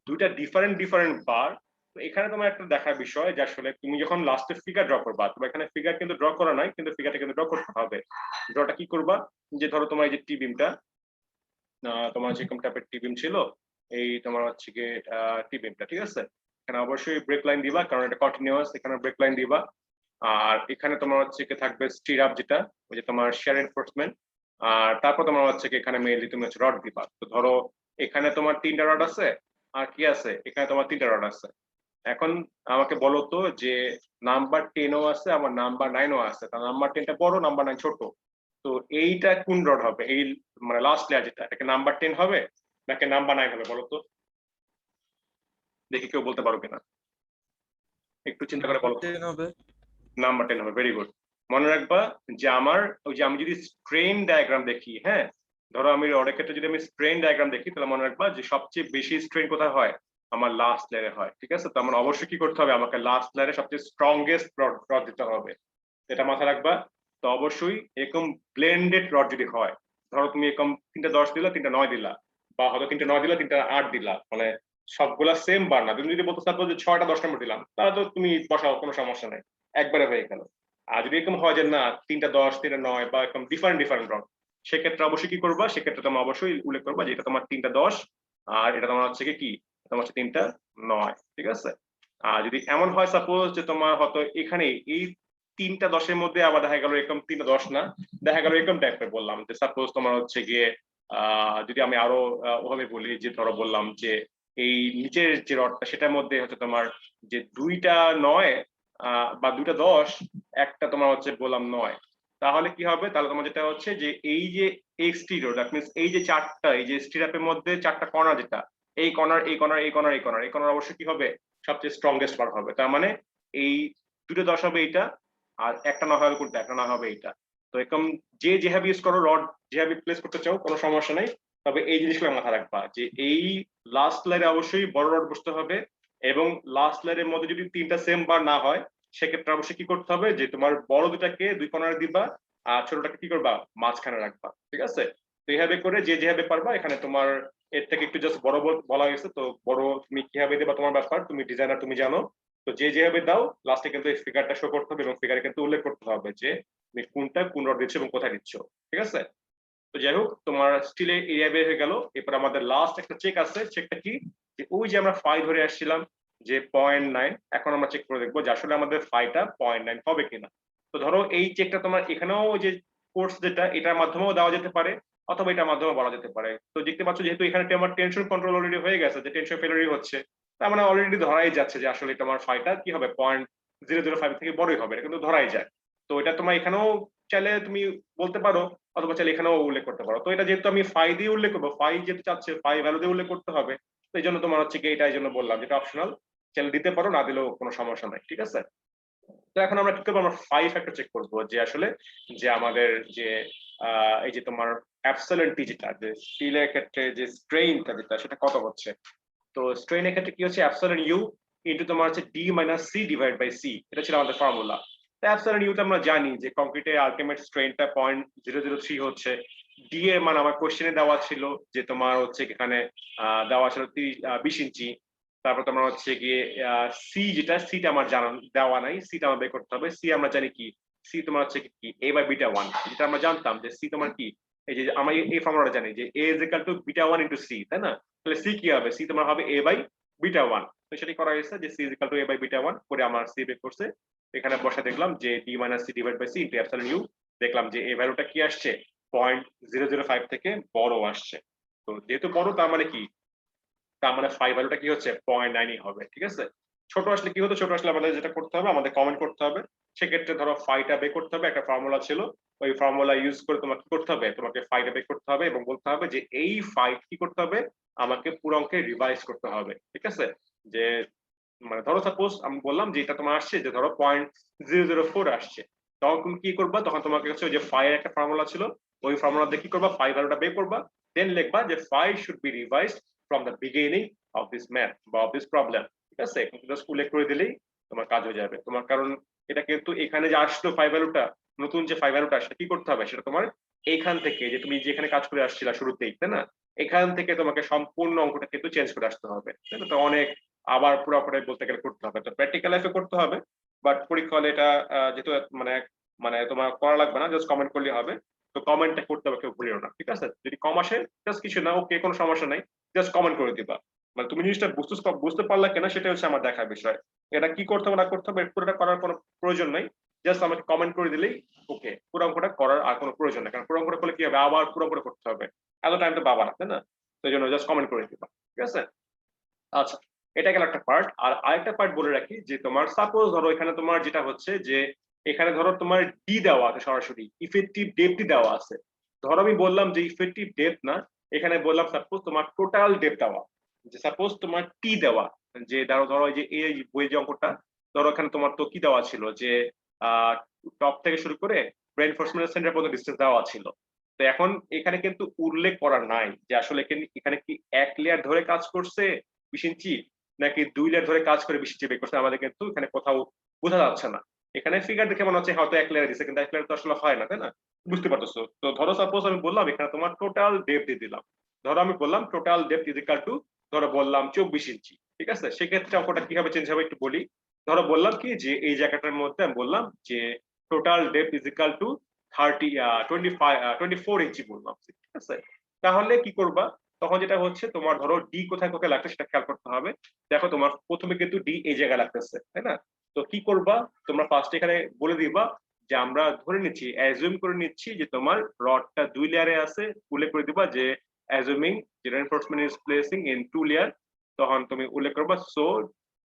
দুইটা ডিফারেন্ট বার, তো এখানে তোমার একটা দেখার বিষয় যে আসলে তুমি যখন লাস্টে ফিগার ড্র করবা, তোমার এখানে ফিগার কিন্তু ড্র করা নাই, কিন্তু ফিগারটা কিন্তু ড্র করতে হবে। ড্রটা কি করবা, যে ধরো তোমার এই যে টি বিমটা, তোমার যেরকম টাইপের টি বিম ছিল, এই তোমার হচ্ছে গিয়ে টি বিমটা, ঠিক আছে? এখানে অবশ্যই ব্রেক লাইন দিবা, কারণ এটা কন্টিনিউয়াস, এখানে ব্রেক লাইন দিবা। আর এখানে তোমার হচ্ছে কি থাকবে স্টিরাপ, যেটা ওই যে তোমার শেয়ার এনফোর্সমেন্ট। আর তারপর তোমার হচ্ছে কি এখানে মেইনলি তুমি হচ্ছে রড দিবা। তো ধরো এখানে তোমার 3টা রড আছে, আর কি আছে, এখানে তোমার 3টা রড আছে। এখন আমাকে বলো তো যে নাম্বার 10ও আছে, আমার নাম্বার 9ও আছে, তার নাম্বার 10টা বড়, নাম্বার 9 ছোট। তো এইটা কোন রড হবে, এই মানে লাস্ট লেয়ার যেটা, এটাকে নাম্বার 10 হবে নাকি নাম্বার 9 হবে বলো তো, দেখি কেউ বলতে পারো কিনা, একটু চিন্তা করে বলো। নাম্বার 10 হবে, ভেরি গুড। মনে রাখবা যে আমার ওই যে আমি যদি স্ট্রেন ডায়াগ্রাম দেখি, হ্যাঁ, ধরো আমি রডের ক্ষেত্রে যদি আমি স্ট্রেন ডায়াগ্রাম দেখি, তাহলে মনে রাখবা যে সবচেয়ে বেশি স্ট্রেন কোথায় হয়, আমার লাস্ট লেয়ারে হয়, ঠিক আছে? তো আমার অবশ্যই কি করতে হবে, আমাকে লাস্ট লেয়ারে সবচেয়ে স্ট্রংগেস্ট রড দিতে হবে, এটা মাথায় রাখবা। তো অবশ্যই এরকম ব্লেন্ডেড রড যদি হয়, ধরো তুমি এরকম 3টা 10 দিলা, 3টা 9 দিলা, বা হয়তো 3টা 9 দিলা, 3টা 8 দিলা, মানে সবগুলা সেম বার না। তুমি যদি বলতে চাও যে 6টা 10 নম্বর দিলাম, তাহলে তো তুমি বসাও, কোনো সমস্যা নাই, একবারে হয়ে গেল। আর যদি এরকম হয় যে না 3টা 10 3টা 9 বা এরকম ডিফারেন্ট রড, সেক্ষেত্রে অবশ্যই কি করবা, সেক্ষেত্রে তোমার অবশ্যই উল্লেখ করবা যে এটা তোমার 3টা 10, আর এটা তোমার হচ্ছে কি তোমার হচ্ছে 3টা 9, ঠিক আছে? আর যদি এমন হয় সাপোজ যে তোমার হয়তো এখানে এই 3টা 10-এর মধ্যে আবার দেখা গেল এরকম 3টা 10 না, দেখা গেল এরকম টাইপের বললাম যে সাপোজ তোমার হচ্ছে গিয়ে যদি আমি আরো ওভাবে বলি, যে ধরো বললাম যে এই নিচের যে রডটা সেটার মধ্যে হচ্ছে তোমার যে 2টা 9 বা 2টা 10, একটা তোমার হচ্ছে বললাম 9, তাহলে কি হবে, তাহলে তোমার যেটা হচ্ছে যে এই যে এক্সটিরিয়র, দ্যাট মিন্স এই যে চারটা, এই যে স্টিরাপের মধ্যে চারটা কর্নার, যেটা এই কর্নার এই কর্নার এই কর্নার এই কর্নার এই কর্নার অবশ্যই কি হবে, সবচেয়ে স্ট্রংগেস্ট বার হবে। তার মানে এই 2টা 10 হবে এইটা, আর একটা 9 হবে কোনটা, একটা 9 হবে এইটা। তো এরকম যেভাবে ইউজ করো রড, যেভাবে প্লেস করতে চাও, কোনো সমস্যা নেই। তবে এই জিনিসগুলো মাথায় রাখবা যে এই লাস্ট লেয়ারে অবশ্যই বড় রড বসতে হবে, এবং লাস্ট লেয়ারের মধ্যে যদি 3টা সেম বার না হয়, সেক্ষেত্রে অবশ্যই কি করতে হবে, যে তোমার বড় দুটাকে 2 কর্নারে দিবা, আর ছোটটাকে কি করবা, মাঝখানে রাখবা, ঠিক আছে? তো এইভাবে করে যেভাবে পারবা, এখানে তোমার এর থেকে একটু জাস্ট বড় বলা হয়েছে, তো বড় তুমি কিভাবে দেবা তোমার ব্যাপার, তুমি ডিজাইনার, তুমি জানো। তো যেভাবে দাও, লাস্টে কিন্তু এই ফিগারটা শো করতে হবে, এবং ফিগারে কিন্তু উল্লেখ করতে হবে যে তুমি কোনটা কোন রড দিচ্ছ এবং কোথায় দিচ্ছ, ঠিক আছে? তো যাই হোক, তোমার স্টিলের এরিয়া বের হয়ে গেল। এরপর আমাদের লাস্ট একটা চেক আছে, চেকটা কি, যে ওই যে আমরা 5 ধরে আসছিলাম যে 0.9, এখন আমরা চেক করে দেখবো যে আসলে আমাদের 5টা 0.9 হবে কিনা। তো ধরো এই চেকটা তোমার এখানেও যে কোর্স যেটা, এটার মাধ্যমেও দেওয়া যেতে পারে, অথবা এটার মাধ্যমে বলা যেতে পারে। তো দেখতে পাচ্ছ যেহেতু এখানে আমার টেনশন কন্ট্রোল অলরেডি হয়ে গেছে, যে টেনশন ফেলারই হচ্ছে, তার মানে অলরেডি ধরাই যাচ্ছে যে আসলে তোমার 5টা কি হবে, 0.005 থেকে বড়ই হবে, এটা কিন্তু ধরাই যায়। তো এটা তোমার এখানেও চাইলে তুমি বলতে পারো, অথবা চাইলে এখানেও উল্লেখ করতে পারো। তো এটা যেহেতু আমি 5 দিয়ে উল্লেখ করবো, 5 যেহেতু চাচ্ছে 5 ভ্যালু দিয়ে উল্লেখ করতে হবে, তো এই জন্য তোমার হচ্ছে কি এটা এই জন্য বললাম, যেটা অপশনাল, চাইলে দিতে পারো, না দিলেও কোনো সমস্যা নাই, ঠিক আছে? তো এখন আমরা কি করবো, আমরা 5 ফ্যাক্টর চেক করবো, যে আসলে যে আমাদের যে এই যে তোমার অ্যাবসোলিউট যেটা, যে স্টিলের ক্ষেত্রে যে স্ট্রেইনটা যেটা, সেটা কত হচ্ছে। তো স্ট্রেইনের ক্ষেত্রে কি হচ্ছে, অ্যাবসোলিউট ইউ ইনটু তোমার হচ্ছে D minus C divide by C, এটা ছিল আমাদের ফর্মুলা। অ্যাবসোলিউট ইউটা আমরা জানি যে কংক্রিটের আলটিমেট স্ট্রেইনটা 0.003 হচ্ছে। ডি এর মান আমার কোশ্চেনে দেওয়া ছিল, যে তোমার হচ্ছে এখানে দেওয়া ছিল 20 ইঞ্চি। তারপর তোমার হচ্ছে গিয়ে সি, যেটা সিটা আমার জানা দেওয়া নাই, সিটা আমার বের করতে হবে। সি আমরা জানি কি, সি তোমার হচ্ছে কি এ বাই বিটা 1, যেটা আমরা জানতাম যে সি তোমার কি, এই যে আমরা এই ফর্মুলাটা জানি যে a is equal to beta 1 into C, তাই না? তাহলে সি কি হবে, সি তোমার হবে এ বাই বিটা 1। তো সেটি করা হয়েছে যে c is equal to a by beta 1 করে আমার c বের করছে, এখানে বসা দেখলাম যে d minus c divided by c into epsilon u, দেখলাম যে এই ভ্যালুটা কি আসছে 0.005 থেকে বড় আসছে। তো যেহেতু বড় তার মানে কি, তার মানে ফাই ভ্যালুটা কি হচ্ছে 0.9 হবে, ঠিক আছে। ছোট আসলে কি হতো, ছোট আসলে আমাদের যেটা করতে হবে, আমাদের কমেন্ট করতে হবে। সেক্ষেত্রে ধরো ফাইটা বের করতে হবে, একটা ফর্মুলা ছিল, ওই ফর্মুলা ইউজ করে তোমাকে কি করতে হবে, তোমাকে ফাইটা বের করতে হবে এবং বলতে হবে যে এই ফাই কি করতে হবে, আমাকে পুরো অঙ্কে রিভাইজ করতে হবে, ঠিক আছে। যে মানে ধরো সাপোজ আমি বললাম যে এটা তোমার আসছে যে ধরো 0.004 আসছে, তখন তুমি কি করবা, তখন তোমাকে কাছে ওই যে ফাই এর একটা ফর্মুলা ছিল, ওই ফর্মুলা দিয়ে কি করবা, ফাই ভ্যালুটা বের করবা, দেন লিখবা যে phi should be revised from the beginning of this math বা of this problem, ঠিক আছে। জাস্ট উল্লেখ করে দিলেই তোমার কাজ হয়ে যাবে তোমার, কারণ এটা কিন্তু এখানে যে আসলো ফাই ভ্যালুটা, নতুন যে ফাই ভ্যালুটা সেটা কি করতে হবে, সেটা তোমার এইখান থেকে যে তুমি যেখানে কাজ করে আসছিলা শুরুতেই, তাই না, এখান থেকে তোমাকে সম্পূর্ণ অঙ্কটা কিন্তু চেঞ্জ করে আসতে হবে, তাই না। তো অনেক আবার পুরোপুরি বলতে গেলে করতে হবে, তো প্র্যাকটিক্যাল লাইফে করতে হবে, বাট পরীক্ষা হলে এটা যেহেতু মানে মানে তোমার করা লাগবে না, জাস্ট কমেন্ট করলে হবে। তো কমেন্টটা করতে হবে, কেউ ভুলিও না, ঠিক আছে। যদি কম আসে জাস্ট কিছু না, ওকে কোনো সমস্যা নাই, জাস্ট কমেন্ট করে দিবা। মানে তুমি জিনিসটা বুঝতে পারলা কিনা সেটা হচ্ছে আমার দেখার বিষয়। এটা কি করতে হবে না করতে হবে পুরোটা করার কোনো প্রয়োজন নাই, জাস্ট আমাকে কমেন্ট করে দিলেই ওকে, পুরো অঙ্কটা করার আর কোনো প্রয়োজন নেই, কারণ পুরো অঙ্কটা করলে কি হবে, আবার পুরো করতে হবে, এত টাইম তো পাবা না, তাই না। তো জন্য জাস্ট কমেন্ট করে দিবা, ঠিক আছে। আচ্ছা, এটা গেল একটা পার্ট। আর আরেকটা পার্ট বলে রাখি যে তোমার সাপোজ ধরো এখানে তোমার যেটা হচ্ছে যে এখানে ধরো তোমার ডি দেওয়া আছে, সরাসরি ইফেক্টিভ ডেপ্থ দেওয়া আছে। ধরো আমি বললাম যে ইফেক্টিভ ডেপ্থ না, এখানে বললাম সাপোজ তোমার টোটাল ডেপ্থ দেওয়া, যে সাপোজ তোমার টি দেওয়া, যে ধরো ধরো যে এই বই যে অঙ্কটা, ধরো এখানে তোমার তো কি দেওয়া ছিল যে টপ থেকে শুরু করে রেইনফোর্সমেন্ট সেন্টার পর্যন্ত ডিসটেন্স দেওয়া ছিল। তো এখন এখানে কিন্তু উল্লেখ করা নাই যে আসলে এখানে কি এক লেয়ার ধরে কাজ করছে 20 ইঞ্চি, নাকি 2 লেয়ার ধরে কাজ করে 20 ইঞ্চি বের করছে, আমাদের কিন্তু এখানে কোথাও বোঝা যাচ্ছে না। এখানে ফিগার দেখে মনে হচ্ছে হয়তো এক লেয়ার দিছে, কিন্তু এক লেয়ার তো আসলে হয় না, তাই না, বুঝতে পারতেছো। তো ধরো সাপোজ আমি বললাম এখানে তোমার টোটাল ডেপথ দিয়ে দিলাম, ধরো আমি বললাম total depth is equal two ধরো বললাম 24 ইঞ্চি, ঠিক আছে। সেক্ষেত্রে অঙ্কটা কিভাবে চেঞ্জ হবে একটু বলি। ধরো বললাম কি যে এই জায়গাটার মধ্যে আমি বললাম যে total depth is equal two 24 ইঞ্চি বললাম, ঠিক আছে। তাহলে কি করবা, তখন যেটা হচ্ছে তোমার ধরো ডি কোথায় কোথায় লাগছে সেটা খেয়াল করতে হবে। দেখো তোমার প্রথমে কিন্তু ডি এই জায়গায় লাগতেছে, তাই না। তো কি করবা, তোমরা ফার্স্ট এখানে বলে দিবা যে আমরা ধরে নিচ্ছি, অ্যাজিউম করে নিচ্ছি যে তোমার রডটা 2 লেয়ারে আছে, উল্লেখ করে দিবা যে অ্যাজিউমিং যে reinforcement is placing in 2 layer, তখন তুমি উল্লেখ করবা so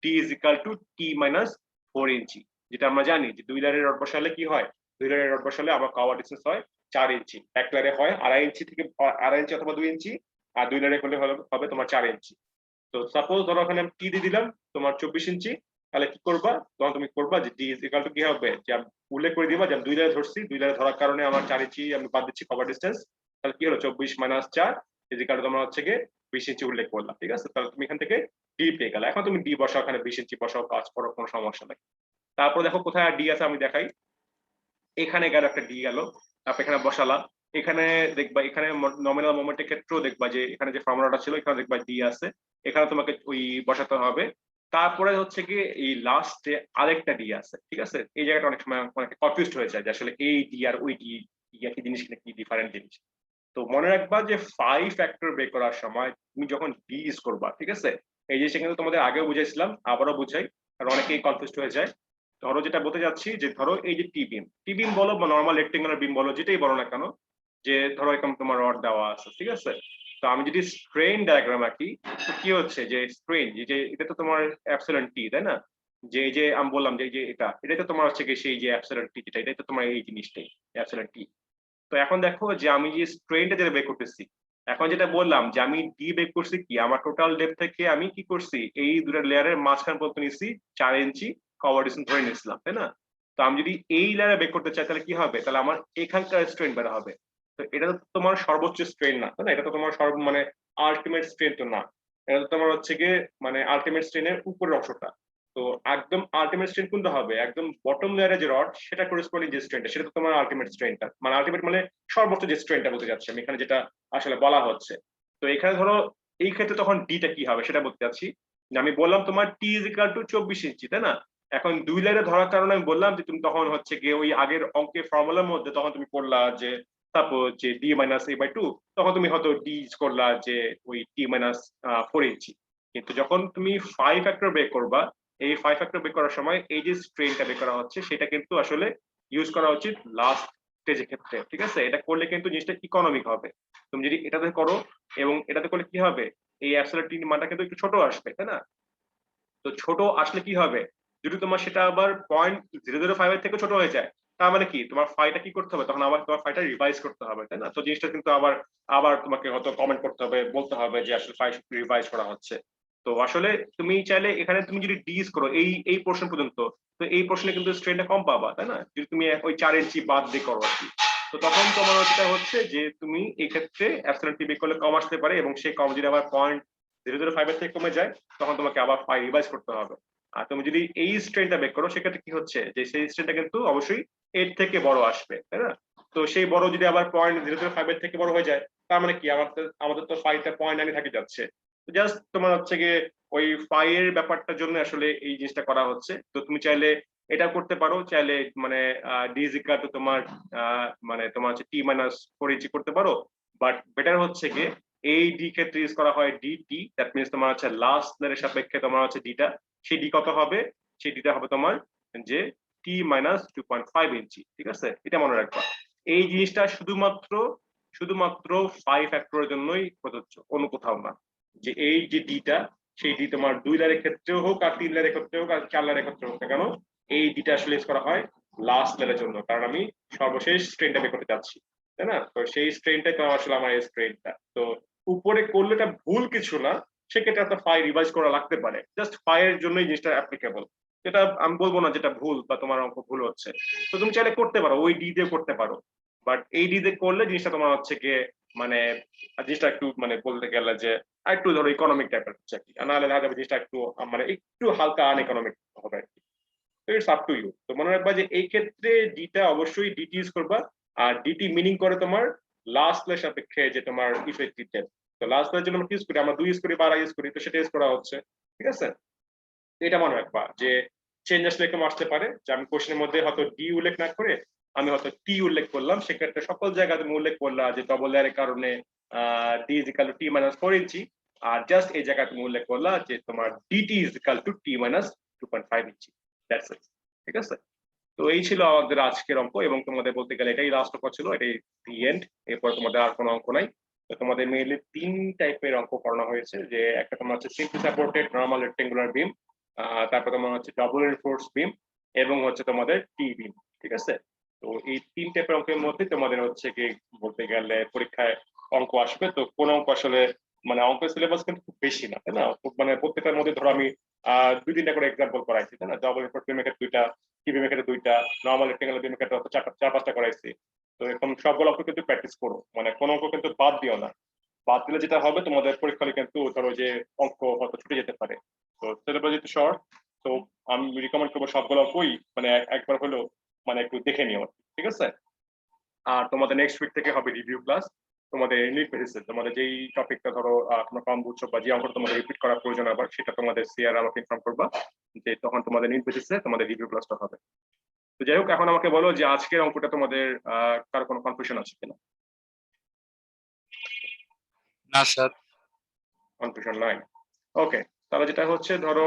D is equal two T minus 4 ইঞ্চি, যেটা আমরা জানি যে 2 লেয়ারের রড বসালে কি হয়, 2 লেয়ারের রড বসালে আমার কভার ডিসটেন্স হয় 4 ইঞ্চি, এক লেয়ারে হয় 2.5 ইঞ্চি থেকে 2.5 ইঞ্চি অথবা 2 ইঞ্চি, আর 2 লেয়ারে হলে হবে তোমার 4 ইঞ্চি। তো সাপোজ ধরো ওখানে আমি টি দিয়ে দিলাম তোমার 24 ইঞ্চি, তাহলে কি করবা, তখন তুমি করবা যে ডি ইজ ইকুয়াল টু কি হবে, যে উল্লেখ করে দিবা যে আমি 2 লেয়ারে ধরছি, 2 লেয়ারে ধরার কারণে আমার 4 ইঞ্চি আমি বাদ দিচ্ছি কভার ডিসটেন্স, তাহলে কি হলো 24 মাইনাস 4 ইজ ইকুয়াল টু তোমার হচ্ছে গিয়ে 20 ইঞ্চি উল্লেখ করলাম, ঠিক আছে। তাহলে তুমি এখান থেকে ডি পেয়ে গেলে, এখন তুমি ডি বসাও, ওখানে 20 ইঞ্চি বসাও, কাজ করো, কোনো সমস্যা নাই। তারপর দেখো কোথায় ডি আছে আমি দেখাই, এখানে গেল একটা ডি গেল, তারপর এখানে বসালা, এখানে দেখবা এখানে নমিনাল মোমেন্টের ক্ষেত্রেও দেখবা যে এখানে যে ফর্মুলাটা ছিল এখানে দেখবা ডি আছে, এখানে তোমাকে ওই বসাতে হবে। তারপরে হচ্ছে কি এই লাস্টে আরেকটা ডি আছে, ঠিক আছে। এই জায়গাটা অনেক সময় অনেকে কনফিউজড হয়ে যায় যে আসলে এই ডি আর ওই ডি একই জিনিস কিনা কি ডিফারেন্ট জিনিস। তো মনে রাখবা যে 5 ফ্যাক্টর বের করার সময় তুমি যখন ডি ইউজ করবা, ঠিক আছে, এই জিনিসটা কিন্তু তোমাদের আগেও বুঝাইছিলাম, আবারও বুঝাই, কারণ অনেকেই কনফিউজড হয়ে যায়। ধরো যেটা বলতে যাচ্ছি যে ধরো এই যে টি বিম বলো বা নর্মাল রেক্টেঙ্গুলার বিম বলো, যেটাই বলো না কেন, যে ধরো এরকম তোমার রড দেওয়া আছে, ঠিক আছে। তো আমি যদি স্ট্রেন ডায়াগ্রাম আঁকি, তো কি হচ্ছে যে স্ট্রেন যে এটা তো তোমার এপসিলন টি, তাই না, যে এই যে আমি বললাম যে এটাই তো তোমার হচ্ছে কি সেই যে এপসিলন টি, যেটা এটাই তো তোমার এই জিনিসটাই এপসিলন টি। তো এখন দেখো যে আমি যে স্ট্রেনটা যেটা বের করতেছি, এখন যেটা বললাম যে আমি ডি বের করছি কি, আমার টোটাল ডেপথ থেকে আমি কি করছি, এই দুটো লেয়ারের মাঝখান পর্যন্ত নিচ্ছি 4 ইঞ্চি কভার ডিসটেন্স ধরে নিয়েছিলাম, তাই না। তো আমি যদি এই লেয়ারে বের করতে চাই তাহলে কি হবে, তাহলে আমার এখানকার স্ট্রেন বের হবে। তো এটা তো তোমার সর্বোচ্চ স্ট্রেন না, তাই না, এটা তো তোমার মানে আলটিমেট স্ট্রেন তো না, এটা তো তোমার হচ্ছে গিয়ে মানে আলটিমেট স্ট্রেনের উপরের অংশটা। তো একদম আলটিমেট স্ট্রেন কোনটা হবে, একদম বটম লেয়ারে যে রড সেটা করেসপন্ডিং যে স্ট্রেনটা, সেটা তো তোমার আলটিমেট স্ট্রেনটা, মানে আলটিমেট মানে সর্বোচ্চ যে স্ট্রেনটা বলতে যাচ্ছি আমি এখানে, যেটা আসলে বলা হচ্ছে। তো এখানে ধরো এই ক্ষেত্রে তখন ডিটা কি হবে সেটা বলতে যাচ্ছি, যে আমি বললাম তোমার টি ইজ ইকুয়াল টু 24 ইঞ্চি, তাই না। এখন 2 লেয়ারে ধরার কারণে আমি বললাম যে তুমি তখন হচ্ছে গিয়ে ওই আগের অঙ্কের ফর্মুলার মধ্যে তখন তুমি করলা যে সাপোজ যে ডি মাইনাস এ বাই 2, তখন তুমি হয়তো ডি করলা যে ওই টি মাইনাস 4 ইঞ্চি। কিন্তু যখন তুমি 5 ফ্যাক্টর বের করবা, এই 5 ফ্যাক্টর বের করার সময় এই যে স্ট্রেনটা বের করা হচ্ছে সেটা কিন্তু আসলে ইউজ করা উচিত লাস্ট স্টেজের ক্ষেত্রে, ঠিক আছে? এটা করলে কিন্তু জিনিসটা ইকোনমিক হবে। তুমি যদি এটাতে করো এবং এটাতে করলে কি হবে, এই অ্যাবসলিউট মানটা কিন্তু একটু ছোট আসবে, তাই না? তো ছোট আসলে কি হবে, যদি তোমার সেটা আবার 0.005 এর থেকে ছোট হয়ে যায়, তার মানে কি তোমার ফাইটা কি করতে হবে, তখন আবার তোমার ফাইটা রিভাইজ করতে হবে, তাই না? তো জিনিসটা কিন্তু আবার আবার তোমাকে হয়তো কমেন্ট করতে হবে, বলতে হবে যে আসলে ফাইল রিভাইজ করা হচ্ছে। তো আসলে তুমি চাইলে এখানে তুমি যদি ডিস করো এই পোর্শন পর্যন্ত, তো এই পোর্শনে কিন্তু স্ট্রেনটা কম পাবা, তাই না? যদি তুমি ওই 4 ইঞ্চি বাদ দিয়ে করো আর কি। তো তখন তোমার যেটা হচ্ছে যে তুমি এই ক্ষেত্রে অ্যাবসলিউট টিবি করলে কম আসতে পারে, এবং সেই কম যদি আবার 0.005 এর থেকে কমে যায়, তখন তোমাকে আবার ফাইল রিভাইজ করতে হবে। আর তুমি যদি এই স্ট্রেনটা বের করো, সেক্ষেত্রে কি হচ্ছে যে সেই স্ট্রেনটা কিন্তু অবশ্যই এর থেকে বড় আসবে, তাই না? তো সেই বড় যদি আবার 0.005 এর থেকে বড় হয়ে যায়, তার মানে কি আমাদের তো ফাইটা 0.9 থাকে যাচ্ছে। জাস্ট তোমার হচ্ছে গিয়ে ওই ফাইয়ের ব্যাপারটার জন্য আসলে এই জিনিসটা করা হচ্ছে। তো তুমি চাইলে এটা করতে পারো, চাইলে মানে ডি ইজ ইকুয়াল টু তোমার মানে তোমার হচ্ছে টি মাইনাস 4 ইঞ্চি করতে পারো। বাট বেটার হচ্ছে গিয়ে এই ডি ক্ষেত্রে ইউজ করা হয় ডিটি, দ্যাট মিনস তোমার হচ্ছে লাস্ট লেয়ারের সাপেক্ষে তোমার হচ্ছে ডিটা, সেই ডি কত হবে, সেই ডিটা হবে তোমার যে টি মাইনাস 2.5 ইঞ্চি, ঠিক আছে? এটা মনে রাখবা। এই জিনিসটা শুধুমাত্র শুধুমাত্র 5 ফ্যাক্টরের জন্যই প্রযোজ্য, অন্য কোথাও না। যে এই যে ডিটা, সেই ডি তোমার 2 লেয়ারের ক্ষেত্রেও হোক, আর 3 লেয়ারের ক্ষেত্রেও হোক, আর 4 লেয়ারের ক্ষেত্রে হোক না কেন, এই ডিটা আসলে ইউজ করা হয় লাস্ট লেয়ারের জন্য, কারণ আমি সর্বশেষ স্ট্রেনটা বের করতে যাচ্ছি, তাই না? তো সেই স্ট্রেনটাই তো আসলে আমার এই স্ট্রেনটা। তো উপরে করলে এটা ভুল কিছু না, সেক্ষেত্রে একটা ফাই রিভাইজ করা লাগতে পারে, জাস্ট ফাইয়ের জন্যই জিনিসটা অ্যাপ্লিকেবল। এটা আমি বলবো না যেটা ভুল বা তোমার অঙ্ক ভুল হচ্ছে। তো তুমি চাইলে করতে পারো, ওই ডি দিয়ে করতে পারো। বাট এই ডি দিয়ে করলে জিনিসটা তোমার হচ্ছে গিয়ে মানে জিনিসটা একটু মানে বলতে গেলে যে একটু ধরো ইকোনমিক টাইপের হচ্ছে আর কি, আর নাহলে দেখা যাবে জিনিসটা একটু মানে একটু হালকা আন ইকোনমিক হবে আর কি। তো ইটস আপ টু ইউ। তো মনে রাখবা যে এই ক্ষেত্রে ডিটা অবশ্যই ডিটি ইউজ করবা। আর ডিটি মিনিং করে তোমার লাস্ট লের সাপেক্ষে যে তোমার ইফেক্টিভ ডেপথ। তো লাস্ট লের জন্য আমরা ইউজ করি, আমরা 2 ইউজ করি বা আড়াই ইউজ করি, তো সেটা ইউজ করা হচ্ছে, ঠিক আছে? এটা মনে রাখবা যে চেঞ্জ আসলে এরকম আসতে পারে যে আমি কোশ্চেনের মধ্যে হয়তো ডি উল্লেখ না করে আমি হয়তো টি উল্লেখ করলাম, সেক্ষেত্রে সকল জায়গায় তুমি উল্লেখ করলা যে ডবল লেয়ারের কারণে D is equal to T minus 4 inch, আর জাস্ট এই জায়গায় তুমি উল্লেখ করলা যে তোমার DT is equal to T minus 2.5 inch. That's it, ঠিক আছে? তো এই ছিল আমাদের আজকের অঙ্ক, এবং তোমাদের বলতে গেলে এটাই লাস্ট অঙ্ক ছিল, এটাই দি এন্ড। এরপর তোমাদের আর কোনো অঙ্ক নাই। তো তোমাদের মেইনলি 3 টাইপের অঙ্ক করানো হয়েছে, যে একটা তোমার হচ্ছে সিম্পলি সাপোর্টেড নরমাল রেক্টেঙ্গুলার বিম, তারপর তোমার হচ্ছে ডাবল রিইনফোর্সড বিম, এবং হচ্ছে তোমাদের টি বিম, ঠিক আছে? তো এই 3 টাইপের অঙ্কের মধ্যে তোমাদের হচ্ছে কি বলতে গেলে পরীক্ষায় অঙ্ক আসবে। তো কোন অঙ্ক আসলে মানে অঙ্কের সিলেবাস কিন্তু খুব বেশি না, তাই না? মানে প্রত্যেকটার মধ্যে ধরো আমি 2-3টা করে এক্সাম্পল করাইছি, তাই না? ডাবল রিইনফোর্সড বিমের ক্ষেত্রে 2টা, টিভি মেকারে 2টা, নরমাল রেক্টেঙ্গুলার বিম মেকারে 4-5টা করাইছি। তো এরকম সবগুলো অঙ্ক কিন্তু প্র্যাকটিস করো, মানে কোন অঙ্ক কিন্তু বাদ দিও না। বাদ দিলে যেটা হবে তোমাদের পরীক্ষা হলে কিন্তু ধরো যে অঙ্ক হয়তো ছুটে যেতে পারে। তো সিলেবাস যেহেতু শর্ট, তো আমি রিকমেন্ড করবো সবগুলো অঙ্কই মানে একবার হলেও মানে একটু দেখে নিও, ঠিক আছে? আর তোমাদের নেক্সট উইক থেকে হবে রিভিউ ক্লাস। তোমাদের ইউনিট বেসিসে তোমাদের যেই টপিকটা ধরো তোমরা কম বুঝছো বা যে অঙ্কটা তোমাদের রিপিট করার প্রয়োজন আবার, সেটা তোমাদের সিআর আমাকে ইনফর্ম করবা, যে তখন তোমাদের ইউনিট বেসিসে তোমাদের রিভিউ ক্লাসটা হবে। তো যাই হোক, এখন আমাকে বলো যে আজকের অঙ্কটা তোমাদের কারো কোনো কনফিউশন আছে কিনা? না স্যার। কনফিউশন নাই? ওকে, তাহলে যেটা হচ্ছে ধরো